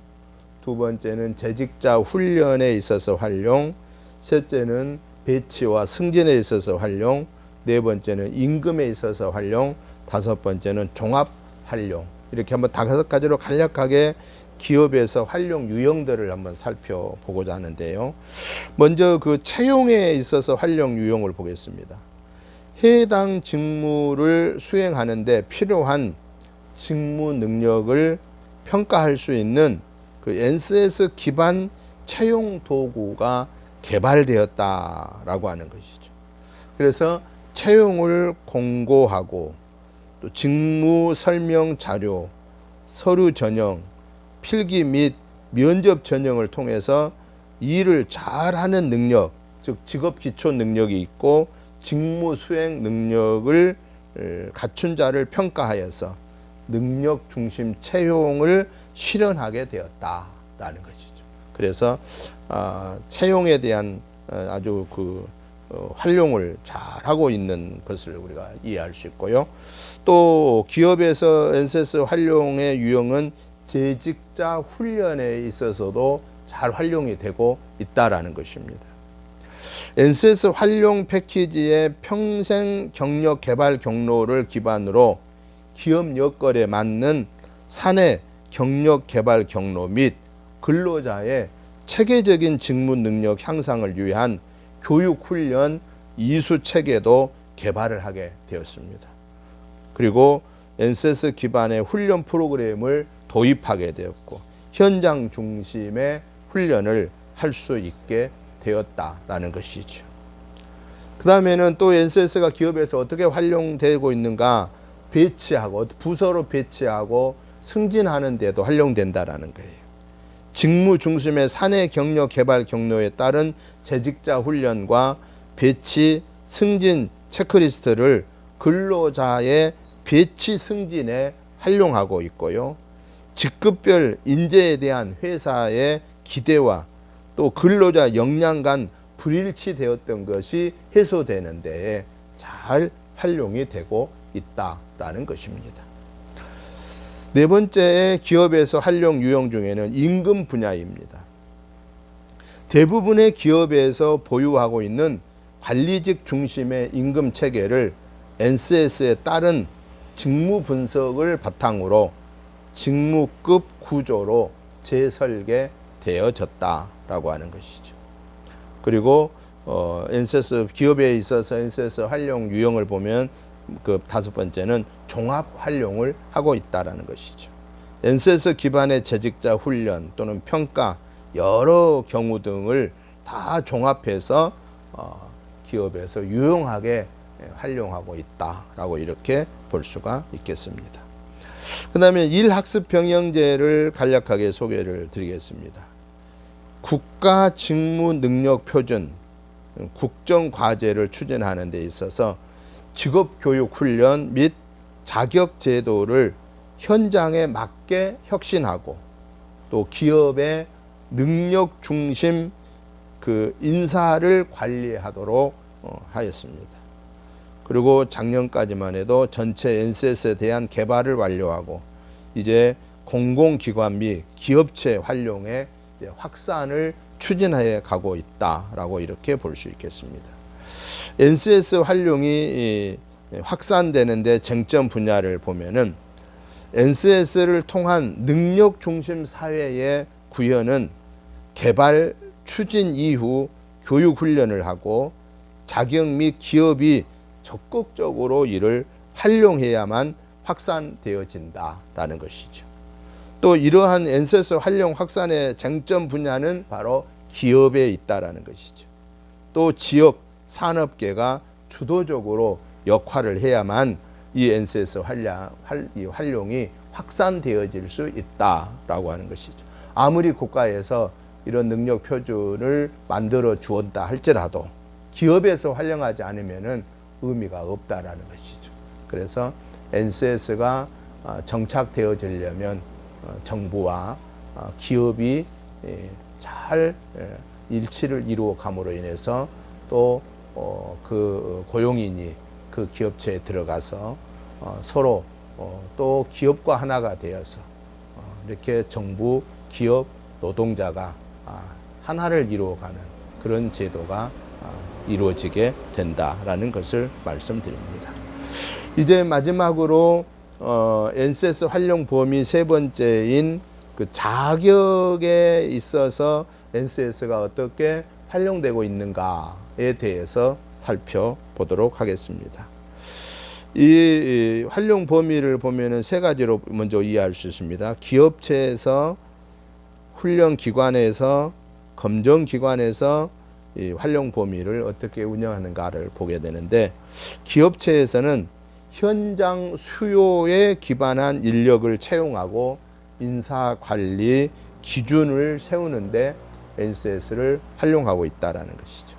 두 번째는 재직자 훈련에 있어서 활용, 셋째는 배치와 승진에 있어서 활용, 네 번째는 임금에 있어서 활용, 다섯 번째는 종합 활용. 이렇게 한번 5가지로 간략하게 기업에서 활용 유형들을 한번 살펴보고자 하는데요. 먼저 그 채용에 있어서 활용 유형을 보겠습니다. 해당 직무를 수행하는데 필요한 직무 능력을 평가할 수 있는 그 NCS 기반 채용 도구가 개발되었다라고 하는 것이죠. 그래서 채용을 공고하고 또 직무 설명 자료, 서류 전형, 필기 및 면접 전형을 통해서 일을 잘하는 능력, 즉 직업 기초 능력이 있고 직무 수행 능력을 갖춘 자를 평가하여서 능력 중심 채용을 실현하게 되었다라는 것이죠. 그래서 채용에 대한 아주 그 활용을 잘하고 있는 것을 우리가 이해할 수 있고요. 또 기업에서 NCS 활용의 유형은 재직자 훈련에 있어서도 잘 활용이 되고 있다라는 것입니다. NCS 활용 패키지의 평생 경력 개발 경로를 기반으로 기업 여건에 맞는 사내 경력 개발 경로 및 근로자의 체계적인 직무 능력 향상을 위한 교육 훈련 이수 체계도 개발을 하게 되었습니다. 그리고 NCS 기반의 훈련 프로그램을 도입하게 되었고 현장 중심의 훈련을 할 수 있게 되었다라는 것이죠. 그 다음에는 또 NCS가 기업에서 어떻게 활용되고 있는가, 배치하고 부서로 배치하고 승진하는 데도 활용된다라는 거예요. 직무 중심의 사내 경력 개발 경로에 따른 재직자 훈련과 배치, 승진 체크리스트를 근로자의 배치 승진에 활용하고 있고요. 직급별 인재에 대한 회사의 기대와 또 근로자 역량 간 불일치되었던 것이 해소되는 데에 잘 활용이 되고 있다라는 것입니다. 네 번째 기업에서 활용 유형 중에는 임금 분야입니다. 대부분의 기업에서 보유하고 있는 관리직 중심의 임금 체계를 NCS에 따른 직무 분석을 바탕으로 직무급 구조로 재설계되어졌다라고 하는 것이죠. 그리고 NCS 기업에 있어서 NCS 활용 유형을 보면 그 5번째는 종합 활용을 하고 있다라는 것이죠. NCS 기반의 재직자 훈련 또는 평가 여러 경우 등을 다 종합해서 기업에서 유용하게 활용하고 있다라고 이렇게 볼 수가 있겠습니다. 그 다음에 일학습 병영제를 간략하게 소개를 드리겠습니다. 국가 직무 능력 표준, 국정과제를 추진하는 데 있어서 직업교육 훈련 및 자격 제도를 현장에 맞게 혁신하고 또 기업의 능력 중심 그 인사를 관리하도록 하였습니다. 그리고 작년까지만 해도 전체 NCS에 대한 개발을 완료하고 이제 공공기관 및 기업체 활용의 확산을 추진해 가고 있다라고 이렇게 볼 수 있겠습니다. NCS 활용이 확산되는데 쟁점 분야를 보면은 NCS를 통한 능력 중심 사회의 구현은 개발 추진 이후 교육 훈련을 하고 자격 및 기업이 적극적으로 이를 활용해야만 확산되어진다라는 것이죠. 또 이러한 NCS 활용 확산의 쟁점 분야는 바로 기업에 있다라는 것이죠. 또 지역 산업계가 주도적으로 역할을 해야만 이 NCS 활용이 확산되어질 수 있다라고 하는 것이죠. 아무리 국가에서 이런 능력 표준을 만들어 주었다 할지라도 기업에서 활용하지 않으면은 의미가 없다라는 것이죠. 그래서 NCS가 정착되어지려면 정부와 기업이 잘 일치를 이루어 감으로 인해서 또 그 고용인이 그 기업체에 들어가서 서로 또 기업과 하나가 되어서 이렇게 정부, 기업, 노동자가 하나를 이루어가는 그런 제도가 이루어지게 된다라는 것을 말씀드립니다. 이제 마지막으로 NCS 활용 범위 세 번째인 그 자격에 있어서 NCS가 어떻게 활용되고 있는가에 대해서 살펴보도록 하겠습니다. 이 활용 범위를 보면은 세 가지로 먼저 이해할 수 있습니다. 기업체에서, 훈련기관에서, 검정기관에서 이 활용 범위를 어떻게 운영하는가를 보게 되는데, 기업체에서는 현장 수요에 기반한 인력을 채용하고 인사관리 기준을 세우는데 NCS를 활용하고 있다는 것이죠.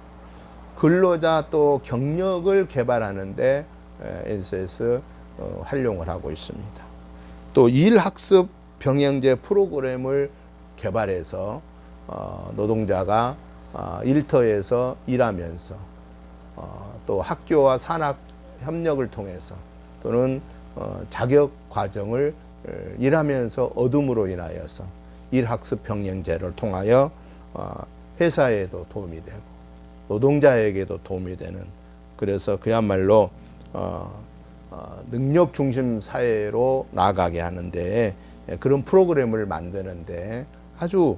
근로자 또 경력을 개발하는데 NCS 활용을 하고 있습니다. 또 일학습 병행제 프로그램을 개발해서 노동자가 일터에서 일하면서 또 학교와 산학 협력을 통해서 또는 자격 과정을 일하면서 얻음으로 인하여서 일학습 병행제를 통하여 회사에도 도움이 되고 노동자에게도 도움이 되는, 그래서 그야말로 능력 중심 사회로 나아가게 하는데 그런 프로그램을 만드는데 아주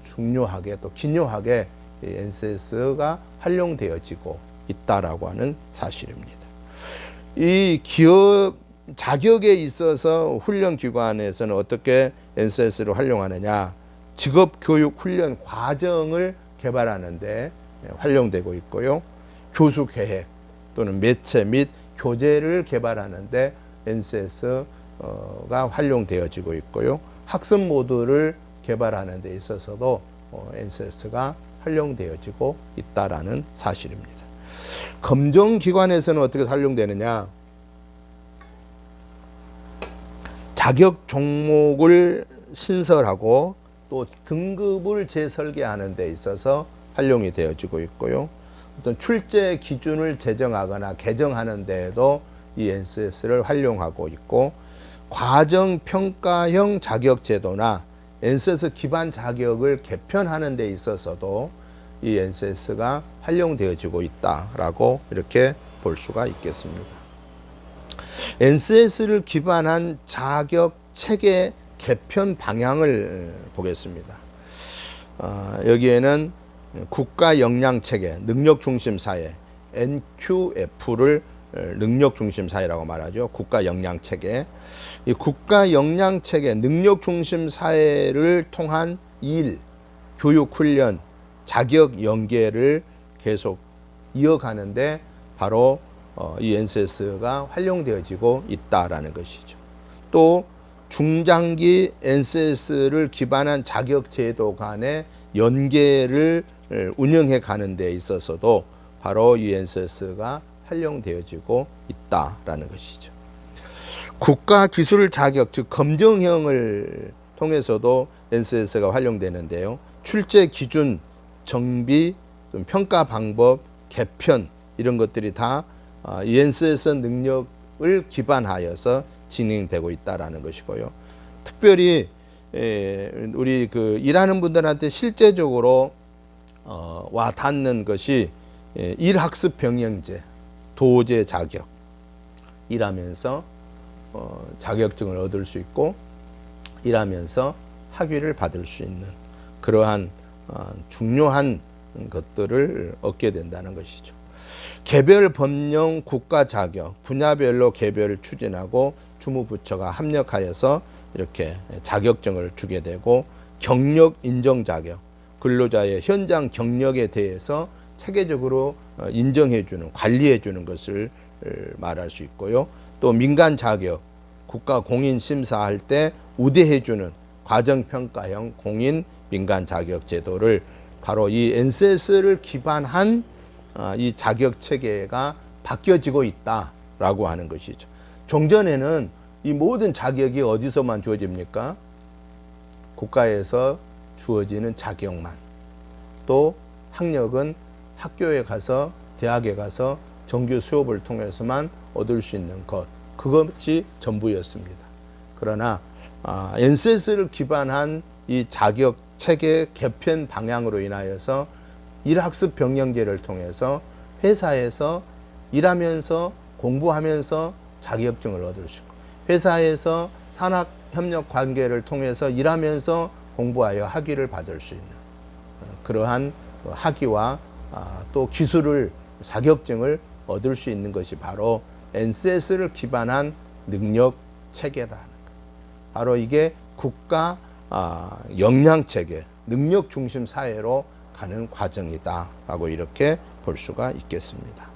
중요하게 또 기묘하게 NCS가 활용되어지고 있다라고 하는 사실입니다. 이 기업 자격에 있어서 훈련기관에서는 어떻게 NCS를 활용하느냐, 직업교육 훈련 과정을 개발하는데 활용되고 있고요. 교수계획 또는 매체 및 교재를 개발하는데 NCS가 활용되어지고 있고요. 학습 모듈을 개발하는 데 있어서도 NCS가 활용되어지고 있다라는 사실입니다. 검정기관에서는 어떻게 활용되느냐, 자격 종목을 신설하고 또 등급을 재설계하는 데 있어서 활용이 되어지고 있고요. 어떤 출제 기준을 제정하거나 개정하는 데에도 이 NCS를 활용하고 있고, 과정평가형 자격제도나 NCS 기반 자격을 개편하는 데 있어서도 이 NCS가 활용되어지고 있다라고 이렇게 볼 수가 있겠습니다. NCS를 기반한 자격 체계 개편 방향을 보겠습니다. 여기에는 국가 역량 체계, 능력 중심 사회, NQF를 능력 중심 사회라고 말하죠. 국가 역량 체계. 이 국가 역량 체계, 능력 중심 사회를 통한 일, 교육 훈련, 자격 연계를 계속 이어가는데 바로 이 NCS가 활용되어지고 있다라는 것이죠. 또 중장기 NCS를 기반한 자격제도 간의 연계를 운영해 가는 데 있어서도 바로 이 NCS가 활용되어지고 있다라는 것이죠. 국가 기술 자격, 즉 검정형을 통해서도 NCS가 활용되는데요. 출제 기준, 정비, 평가 방법, 개편 이런 것들이 다 이 NCS 능력을 기반하여서 진행되고 있다라는 것이고요. 특별히 우리 그 일하는 분들한테 실제적으로 와 닿는 것이 일학습 병행제, 도제 자격, 일하면서 자격증을 얻을 수 있고 일하면서 학위를 받을 수 있는 그러한 중요한 것들을 얻게 된다는 것이죠. 개별 법령 국가 자격, 분야별로 개별을 추진하고 주무부처가 합력하여서 이렇게 자격증을 주게 되고, 경력 인정 자격, 근로자의 현장 경력에 대해서 체계적으로 인정해주는, 관리해주는 것을 말할 수 있고요. 또 민간 자격, 국가 공인 심사할 때 우대해주는 과정평가형 공인 민간 자격 제도를 바로 이 NCS를 기반한 이 자격 체계가 바뀌어지고 있다라고 하는 것이죠. 종전에는 이 모든 자격이 어디서만 주어집니까? 국가에서 주어지는 자격만. 또 학력은 학교에 가서, 대학에 가서 정규 수업을 통해서만 얻을 수 있는 것, 그것이 전부였습니다. 그러나 NCS를 기반한 이 자격 체계 개편 방향으로 인하여서 일학습 병영제를 통해서 회사에서 일하면서 공부하면서 자격증을 얻을 수 있고, 회사에서 산학협력 관계를 통해서 일하면서 공부하여 학위를 받을 수 있는 그러한 학위와 또 기술을, 자격증을 얻을 수 있는 것이 바로 NCS를 기반한 능력 체계다 하는 것. 바로 이게 국가 역량 체계, 능력 중심 사회로 가는 과정이다라고 이렇게 볼 수가 있겠습니다.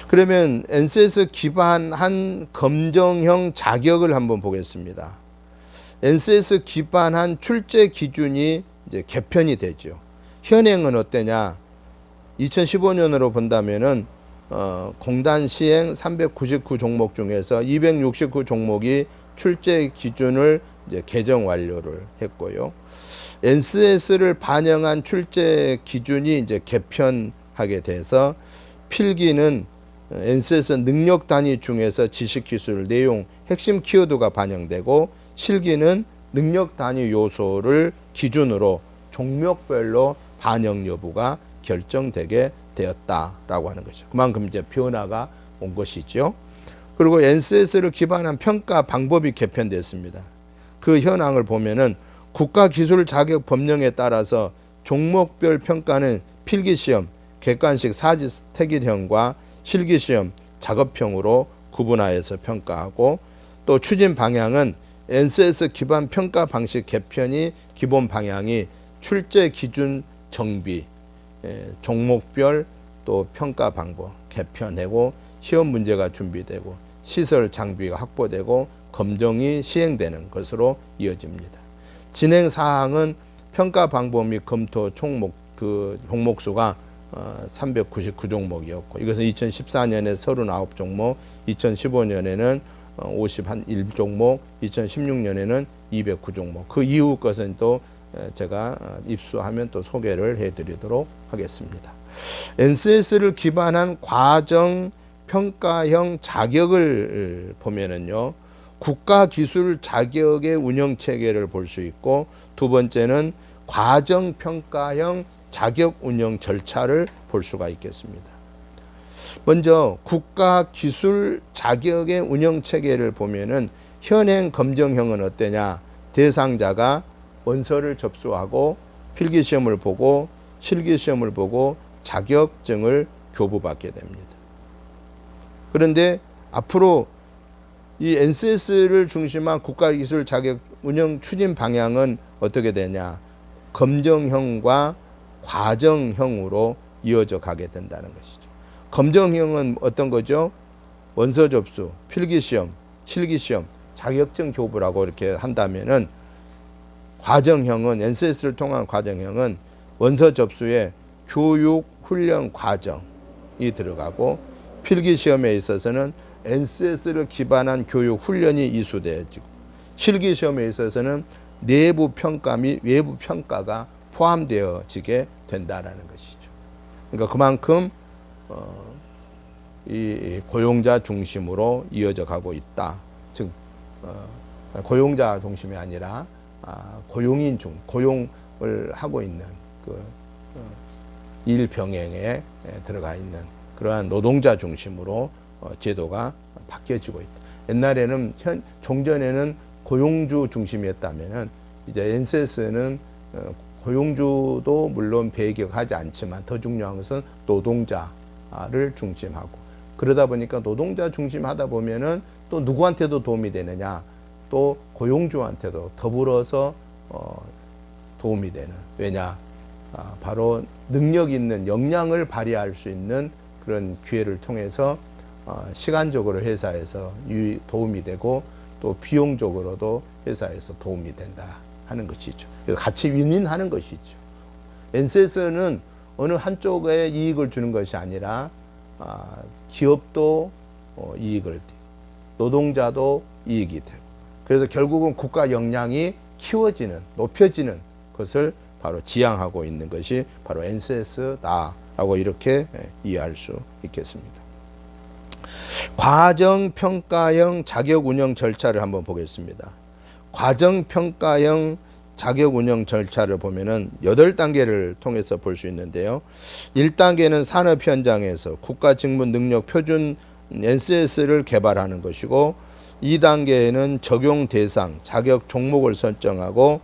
그러면 NCS 기반한 검정형 자격을 한번 보겠습니다. NCS 기반한 출제 기준이 이제 개편이 되죠. 현행은 어떠냐? 2015년으로 본다면은 공단 시행 399 종목 중에서 269 종목이 출제 기준을 이제 개정 완료를 했고요. NCS를 반영한 출제 기준이 이제 개편하게 돼서 필기는 NCS 능력 단위 중에서 지식, 기술, 내용, 핵심 키워드가 반영되고, 실기는 능력 단위 요소를 기준으로 종목별로 반영 여부가 결정되게 되었다라고 하는 거죠. 그만큼 이제 변화가 온 것이죠. 그리고 NCS를 기반한 평가 방법이 개편됐습니다. 그 현황을 보면은 국가기술 자격 법령에 따라서 종목별 평가는 필기시험, 객관식 사직택일형과 실기시험, 작업형으로 구분하여서 평가하고, 또 추진 방향은 NCS 기반 평가 방식 개편이 기본 방향이 출제 기준 정비, 종목별 또 평가 방법 개편되고, 시험 문제가 준비되고, 시설 장비가 확보되고, 검정이 시행되는 것으로 이어집니다. 진행 사항은 평가 방법 및 검토 총목 종목수가 399종목이었고, 이것은 2014년에 39종목, 2015년에는 51종목, 2016년에는 209종목. 그 이후 것은 또 제가 입수하면 또 소개를 해드리도록 하겠습니다. NCS를 기반한 과정 평가형 자격을 보면은요, 국가기술 자격의 운영 체계를 볼 수 있고, 두 번째는 과정 평가형 자격 운영 절차를 볼 수가 있겠습니다. 먼저 국가기술 자격의 운영 체계를 보면은 현행 검정형은 어떠냐? 대상자가 원서를 접수하고 필기시험을 보고 실기시험을 보고 자격증을 교부받게 됩니다. 그런데 앞으로 이 NCS를 중심한 국가기술 자격 운영 추진 방향은 어떻게 되냐? 검정형과 과정형으로 이어져 가게 된다는 것이죠. 검정형은 어떤 거죠? 원서 접수, 필기시험, 실기시험, 자격증 교부라고 이렇게 한다면은, 과정형은, NCS를 통한 과정형은 원서 접수에 교육 훈련 과정이 들어가고, 필기시험에 있어서는 NCS를 기반한 교육 훈련이 이수되어지고, 실기시험에 있어서는 내부 평가 및 외부 평가가 포함되어지게 된다는 것이죠. 그러니까 그만큼 이 고용자 중심으로 이어져 가고 있다. 즉 고용자 중심이 아니라 고용인 중, 고용을 하고 있는 그 일 병행에 들어가 있는 그러한 노동자 중심으로 제도가 바뀌어지고 있다. 옛날에는 종전에는 고용주 중심이었다면은, 이제 NCS는 고용주도 물론 배격하지 않지만 더 중요한 것은 노동자, 노동자를 중심하고, 그러다 보니까 노동자 중심하다 보면은 또 누구한테도 도움이 되느냐, 또 고용주한테도 더불어서 도움이 되는, 왜냐, 바로 능력 있는 역량을 발휘할 수 있는 그런 기회를 통해서 시간적으로 회사에서 도움이 되고 또 비용적으로도 회사에서 도움이 된다 하는 것이죠. 그래서 같이 윈윈하는 것이죠. NCS는 어느 한쪽에 이익을 주는 것이 아니라 기업도 이익을, 노동자도 이익이 되고, 그래서 결국은 국가 역량이 키워지는, 높여지는 것을 바로 지향하고 있는 것이 바로 NCS다라고 이렇게 이해할 수 있겠습니다. 과정평가형 자격운영 절차를 한번 보겠습니다. 과정평가형 자격운영 절차를 보면은 8단계를 통해서 볼 수 있는데요. 1단계는 산업 현장에서 국가직무 능력 표준 NCS를 개발하는 것이고, 2단계에는 적용 대상, 자격 종목을 설정하고,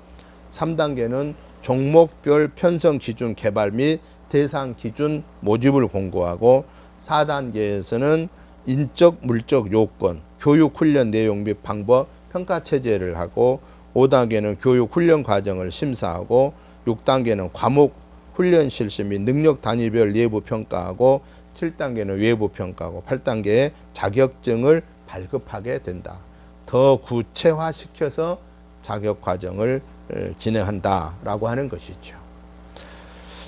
3단계는 종목별 편성 기준 개발 및 대상 기준 모집을 공고하고, 4단계에서는 인적 물적 요건, 교육 훈련 내용 및 방법 평가 체제를 하고, 5단계는 교육 훈련 과정을 심사하고, 6단계는 과목 훈련 실시 및 능력 단위별 내부 평가하고, 7단계는 외부 평가하고, 8단계에 자격증을 발급하게 된다. 더 구체화시켜서 자격 과정을 진행한다라고 하는 것이죠.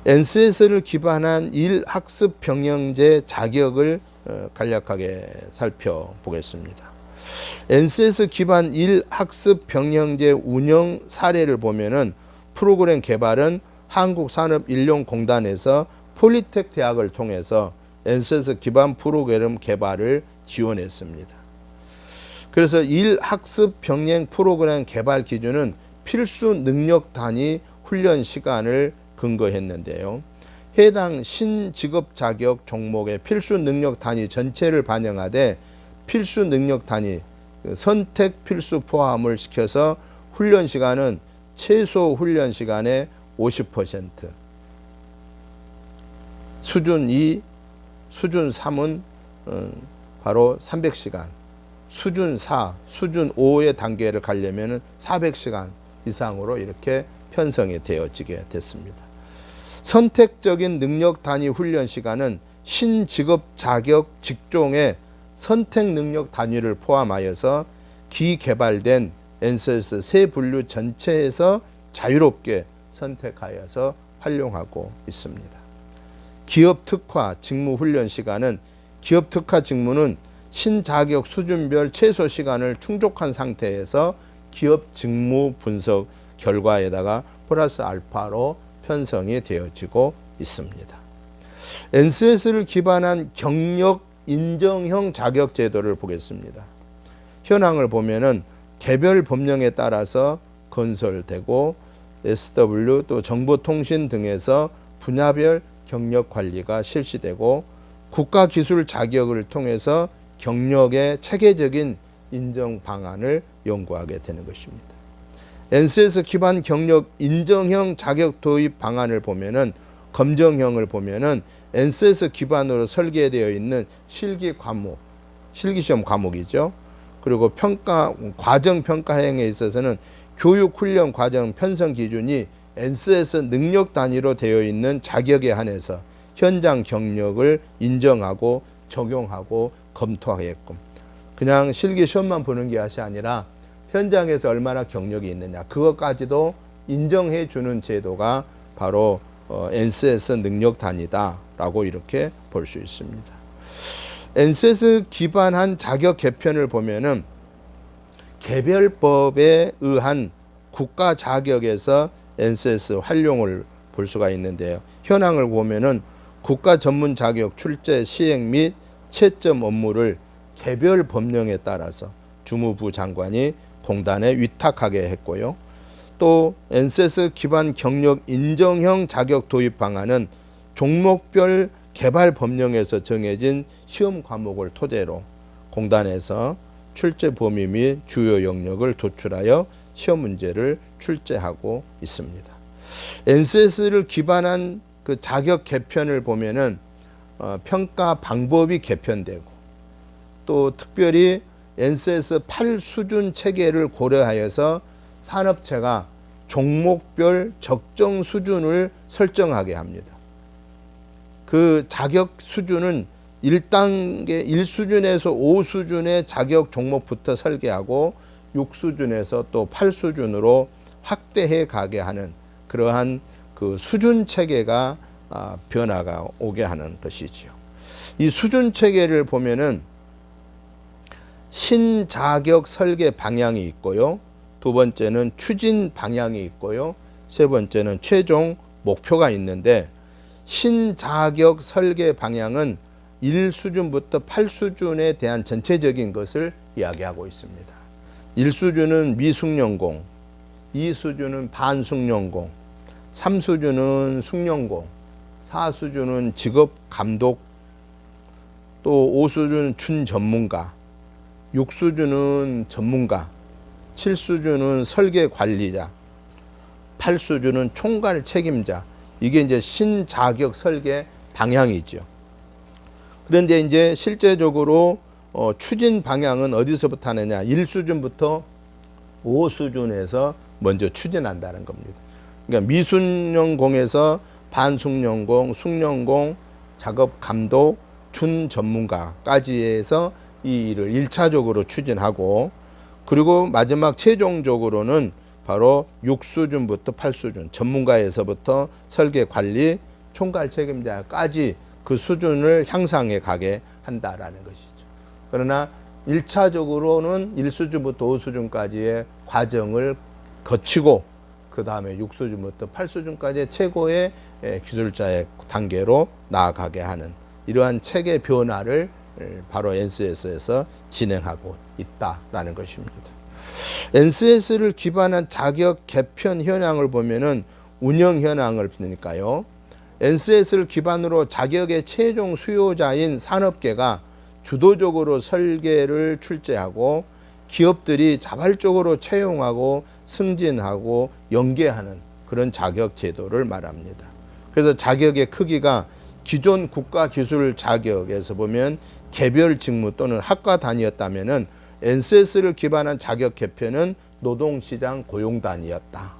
NCS를 기반한 일학습 병영제 자격을 간략하게 살펴보겠습니다. NCS 기반 일학습 병영제 운영 사례를 보면은 프로그램 개발은 한국산업인력공단에서 폴리텍 대학을 통해서 NCS 기반 프로그램 개발을 지원했습니다. 그래서 일학습 병행 프로그램 개발 기준은 필수 능력 단위 훈련 시간을 근거했는데요. 해당 신직업 자격 종목의 필수 능력 단위 전체를 반영하되 필수 능력 단위 선택 필수 포함을 시켜서 훈련 시간은 최소 훈련 시간의 50%, 수준 2, 수준 3은 바로 300시간, 수준 4, 수준 5의 단계를 가려면 400시간 이상으로 이렇게 편성이 되어지게 됐습니다. 선택적인 능력 단위 훈련 시간은 신직업 자격 직종의 선택 능력 단위를 포함하여서 기개발된 NCS 세 분류 전체에서 자유롭게 선택하여서 활용하고 있습니다. 기업 특화 직무 훈련 시간은 기업 특화 직무는 신자격 수준별 최소 시간을 충족한 상태에서 기업 직무 분석 결과에다가 플러스 알파로 편성이 되어지고 있습니다. NCS를 기반한 경력 인정형 자격 제도를 보겠습니다. 현황을 보면은 개별 법령에 따라서 건설되고 SW 또 정보통신 등에서 분야별 경력 관리가 실시되고 국가기술 자격을 통해서 경력의 체계적인 인정 방안을 연구하게 되는 것입니다. NCS 기반 경력 인정형 자격 도입 방안을 보면은 검정형을 보면은 NCS 기반으로 설계되어 있는 실기 과목, 실기시험 과목이죠. 그리고 과정 평가형에 있어서는 교육 훈련 과정 편성 기준이 NCS 능력 단위로 되어 있는 자격에 한해서 현장 경력을 인정하고 적용하고 검토하게끔, 그냥 실기 시험만 보는 것이 아니라 현장에서 얼마나 경력이 있느냐 그것까지도 인정해 주는 제도가 바로 NCS 능력 단위다라고 이렇게 볼 수 있습니다. NCS 기반한 자격 개편을 보면은 개별법에 의한 국가 자격에서 NCS 활용을 볼 수가 있는데요. 현황을 보면은 국가 전문 자격 출제 시행 및 채점 업무를 개별 법령에 따라서 주무부 장관이 공단에 위탁하게 했고요. 또 NCS 기반 경력 인정형 자격 도입 방안은 종목별 개발 법령에서 정해진 시험 과목을 토대로 공단에서 출제 범위 및 주요 영역을 도출하여 시험 문제를 출제하고 있습니다. NCS를 기반한 그 자격 개편을 보면은 평가 방법이 개편되고 또 특별히 엔세스 8수준 체계를 고려하여서 산업체가 종목별 적정 수준을 설정하게 합니다. 그 자격 수준은 1단계 1수준에서 5수준의 자격 종목부터 설계하고 6수준에서 또 8수준으로 확대해 가게 하는 그러한 그 수준 체계가 변화가 오게 하는 것이지요. 이 수준 체계를 보면은 신자격 설계 방향이 있고요. 두 번째는 추진 방향이 있고요. 세 번째는 최종 목표가 있는데 신자격 설계 방향은 1수준부터 8수준에 대한 전체적인 것을 이야기하고 있습니다. 1수준은 미숙련공, 2수준은 반숙련공, 3수준은 숙련공, 4수준은 직업감독, 또 5수준은 준전문가, 6수준은 전문가, 7수준은 설계관리자, 8수준은 총괄 책임자. 이게 이제 신자격 설계 방향이죠. 그런데 이제 실제적으로 추진 방향은 어디서부터 하느냐? 1수준부터 5수준에서 먼저 추진한다는 겁니다. 그러니까 미숙련공에서 반숙련공, 숙련공, 작업감독, 준전문가까지 해서 이 일을 1차적으로 추진하고 그리고 마지막 최종적으로는 바로 6수준부터 8수준 전문가에서부터 설계관리, 총괄 책임자까지 그 수준을 향상해 가게 한다라는 것이죠. 그러나 1차적으로는 1수준부터 5수준까지의 과정을 거치고 그 다음에 6수준부터 8수준까지의 최고의 기술자의 단계로 나아가게 하는 이러한 체계 변화를 바로 NCS에서 진행하고 있다라는 것입니다. NCS를 기반한 자격 개편 현황을 보면은 운영 현황을 보니까요. NCS를 기반으로 자격의 최종 수요자인 산업계가 주도적으로 설계를 출제하고 기업들이 자발적으로 채용하고 승진하고 연계하는 그런 자격 제도를 말합니다. 그래서 자격의 크기가 기존 국가기술 자격에서 보면 개별 직무 또는 학과 단위였다면은 NCS를 기반한 자격 개편은 노동시장 고용 단위였다.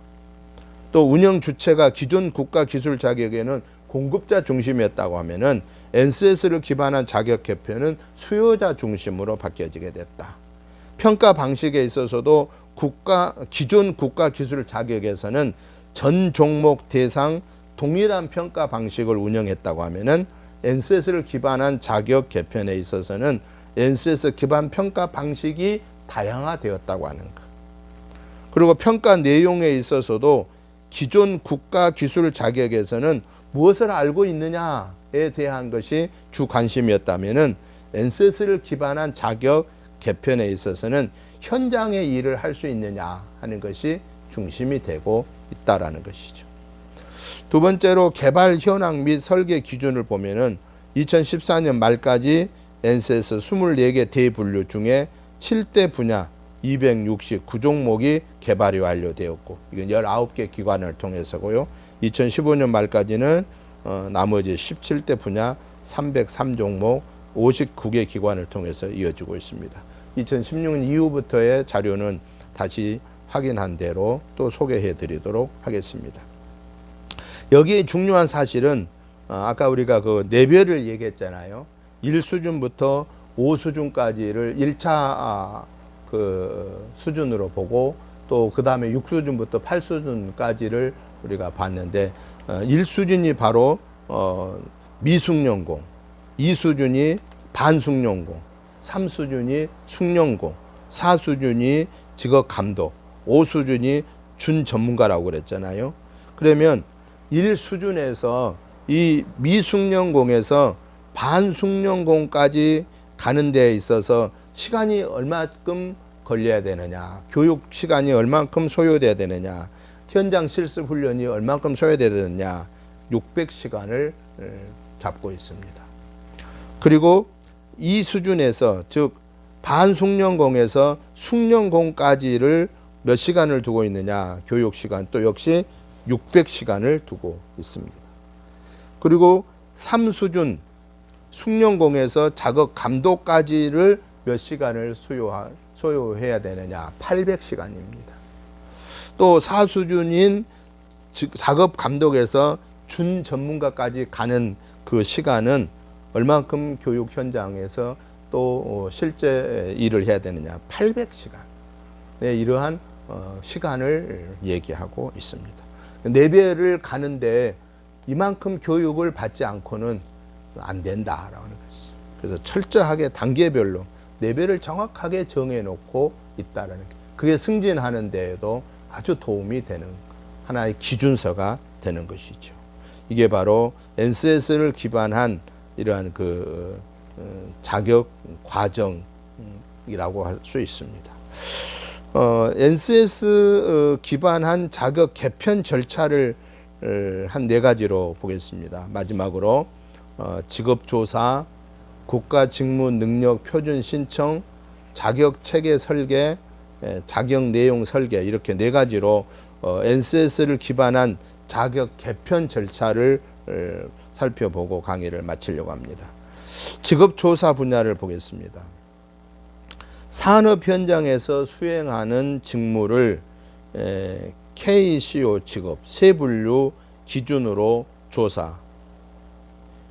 또 운영 주체가 기존 국가기술 자격에는 공급자 중심이었다고 하면은 NCS를 기반한 자격 개편은 수요자 중심으로 바뀌어지게 됐다. 평가 방식에 있어서도 기존 국가기술 자격에서는 전 종목 대상 동일한 평가 방식을 운영했다고 하면은 NCS를 기반한 자격 개편에 있어서는 NCS 기반 평가 방식이 다양화되었다고 하는 것. 그리고 평가 내용에 있어서도 기존 국가기술 자격에서는 무엇을 알고 있느냐에 대한 것이 주 관심이었다면은 NCS를 기반한 자격 개편에 있어서는 현장의 일을 할 수 있느냐 하는 것이 중심이 되고 있다라는 것이죠. 두 번째로 개발 현황 및 설계 기준을 보면은 2014년 말까지 NCS 24개 대분류 중에 7대 분야 269종목이 개발이 완료되었고 이건 19개 기관을 통해서고요. 2015년 말까지는 나머지 17대 분야 303종목 59개 기관을 통해서 이어지고 있습니다. 2016년 이후부터의 자료는 다시 확인한 대로 또 소개해 드리도록 하겠습니다. 여기에 중요한 사실은 아까 우리가 그 레벨을 얘기했잖아요. 1수준부터 5수준까지를 1차 그 수준으로 보고 또 그 다음에 6수준부터 8수준까지를 우리가 봤는데 1수준이 바로 미숙련공, 2수준이 반숙련공, 3수준이 숙련공, 4수준이 직업감독, 5수준이 준전문가라고 그랬잖아요. 그러면 1수준에서 이 미숙련공에서 반숙련공까지 가는 데 있어서 시간이 얼마큼 걸려야 되느냐, 교육 시간이 얼마큼 소요돼야 되느냐, 현장 실습 훈련이 얼마큼 소요돼야 되느냐, 600시간을 잡고 있습니다. 그리고 이 수준에서 즉 반숙련공에서 숙련공까지를 몇 시간을 두고 있느냐, 교육 시간 또 역시 600시간을 두고 있습니다. 그리고 3수준 숙련공에서 작업 감독까지를 몇 시간을 소요해야 되느냐? 800시간입니다. 또 사수준인 작업 감독에서 준 전문가까지 가는 그 시간은 얼만큼 교육 현장에서 또 실제 일을 해야 되느냐? 800시간. 네, 이러한 시간을 얘기하고 있습니다. 4배를 가는데 이만큼 교육을 받지 않고는 안 된다라는 것이죠. 그래서 철저하게 단계별로 4배를 정확하게 정해놓고 있다라는 게, 그게 승진하는 데에도 아주 도움이 되는 하나의 기준서가 되는 것이죠. 이게 바로 NCS를 기반한 이러한 그 자격 과정이라고 할 수 있습니다. NCS 기반한 자격 개편 절차를 한 4가지로 보겠습니다. 마지막으로 직업조사, 국가직무능력표준 신청, 자격체계 설계, 자격 내용 설계, 이렇게 4가지로 NCS를 기반한 자격 개편 절차를 살펴보고 강의를 마치려고 합니다. 직업조사 분야를 보겠습니다. 산업 현장에서 수행하는 직무를 KCO 직업 세 분류 기준으로 조사,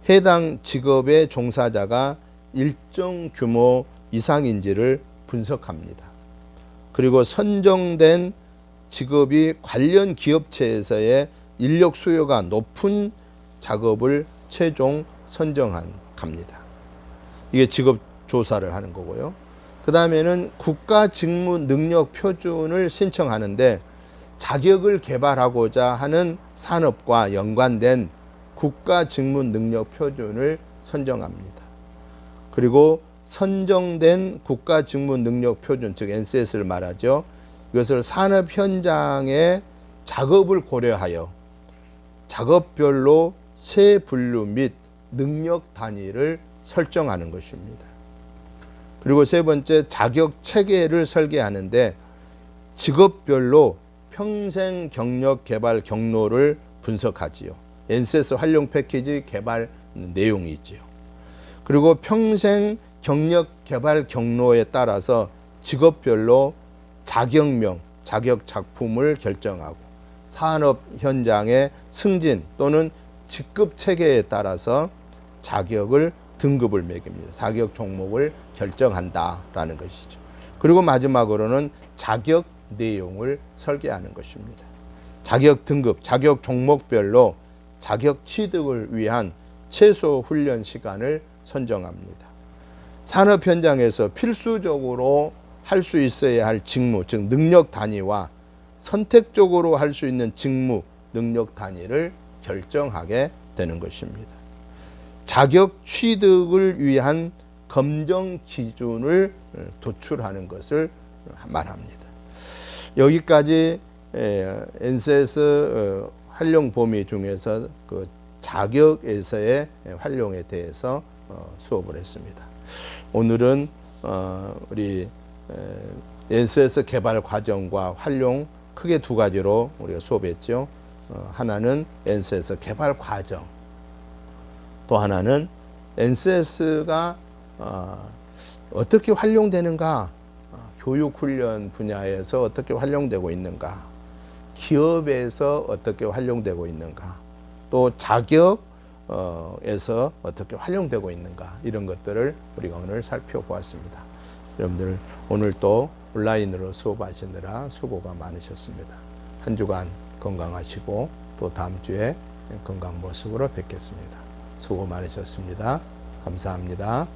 해당 직업의 종사자가 일정 규모 이상인지를 분석합니다. 그리고 선정된 직업이 관련 기업체에서의 인력 수요가 높은 작업을 최종 선정합니다. 이게 직업 조사를 하는 거고요. 그 다음에는 국가직무능력표준을 신청하는데 자격을 개발하고자 하는 산업과 연관된 국가직무능력표준을 선정합니다. 그리고 선정된 국가직무능력표준, 즉 NCS를 말하죠. 이것을 산업 현장의 작업을 고려하여 작업별로 세 분류 및 능력 단위를 설정하는 것입니다. 그리고 세 번째, 자격 체계를 설계하는데 직업별로 평생 경력 개발 경로를 분석하지요. NCS 활용 패키지 개발 내용이지요. 그리고 평생 경력 개발 경로에 따라서 직업별로 자격명, 자격 작품을 결정하고 산업 현장의 승진 또는 직급 체계에 따라서 자격을 등급을 매깁니다. 자격 종목을 결정한다라는 것이죠. 그리고 마지막으로는 자격 내용을 설계하는 것입니다. 자격 등급, 자격 종목별로 자격 취득을 위한 최소 훈련 시간을 선정합니다. 산업 현장에서 필수적으로 할 수 있어야 할 직무, 즉 능력 단위와 선택적으로 할 수 있는 직무, 능력 단위를 결정하게 되는 것입니다. 자격 취득을 위한 검정 기준을 도출하는 것을 말합니다. 여기까지 NCS 활용 범위 중에서 그 자격에서의 활용에 대해서 수업을 했습니다. 오늘은 우리 NCS 개발 과정과 활용 크게 2가지로 우리가 수업했죠. 하나는 NCS 개발 과정, 또 하나는 NCS가 어떻게 활용되는가, 교육훈련 분야에서 어떻게 활용되고 있는가, 기업에서 어떻게 활용되고 있는가, 또 자격에서 어떻게 활용되고 있는가, 이런 것들을 우리가 오늘 살펴보았습니다. 여러분들 오늘 또 온라인으로 수업하시느라 수고가 많으셨습니다. 한 주간 건강하시고 또 다음 주에 건강 모습으로 뵙겠습니다. 수고 많으셨습니다. 감사합니다.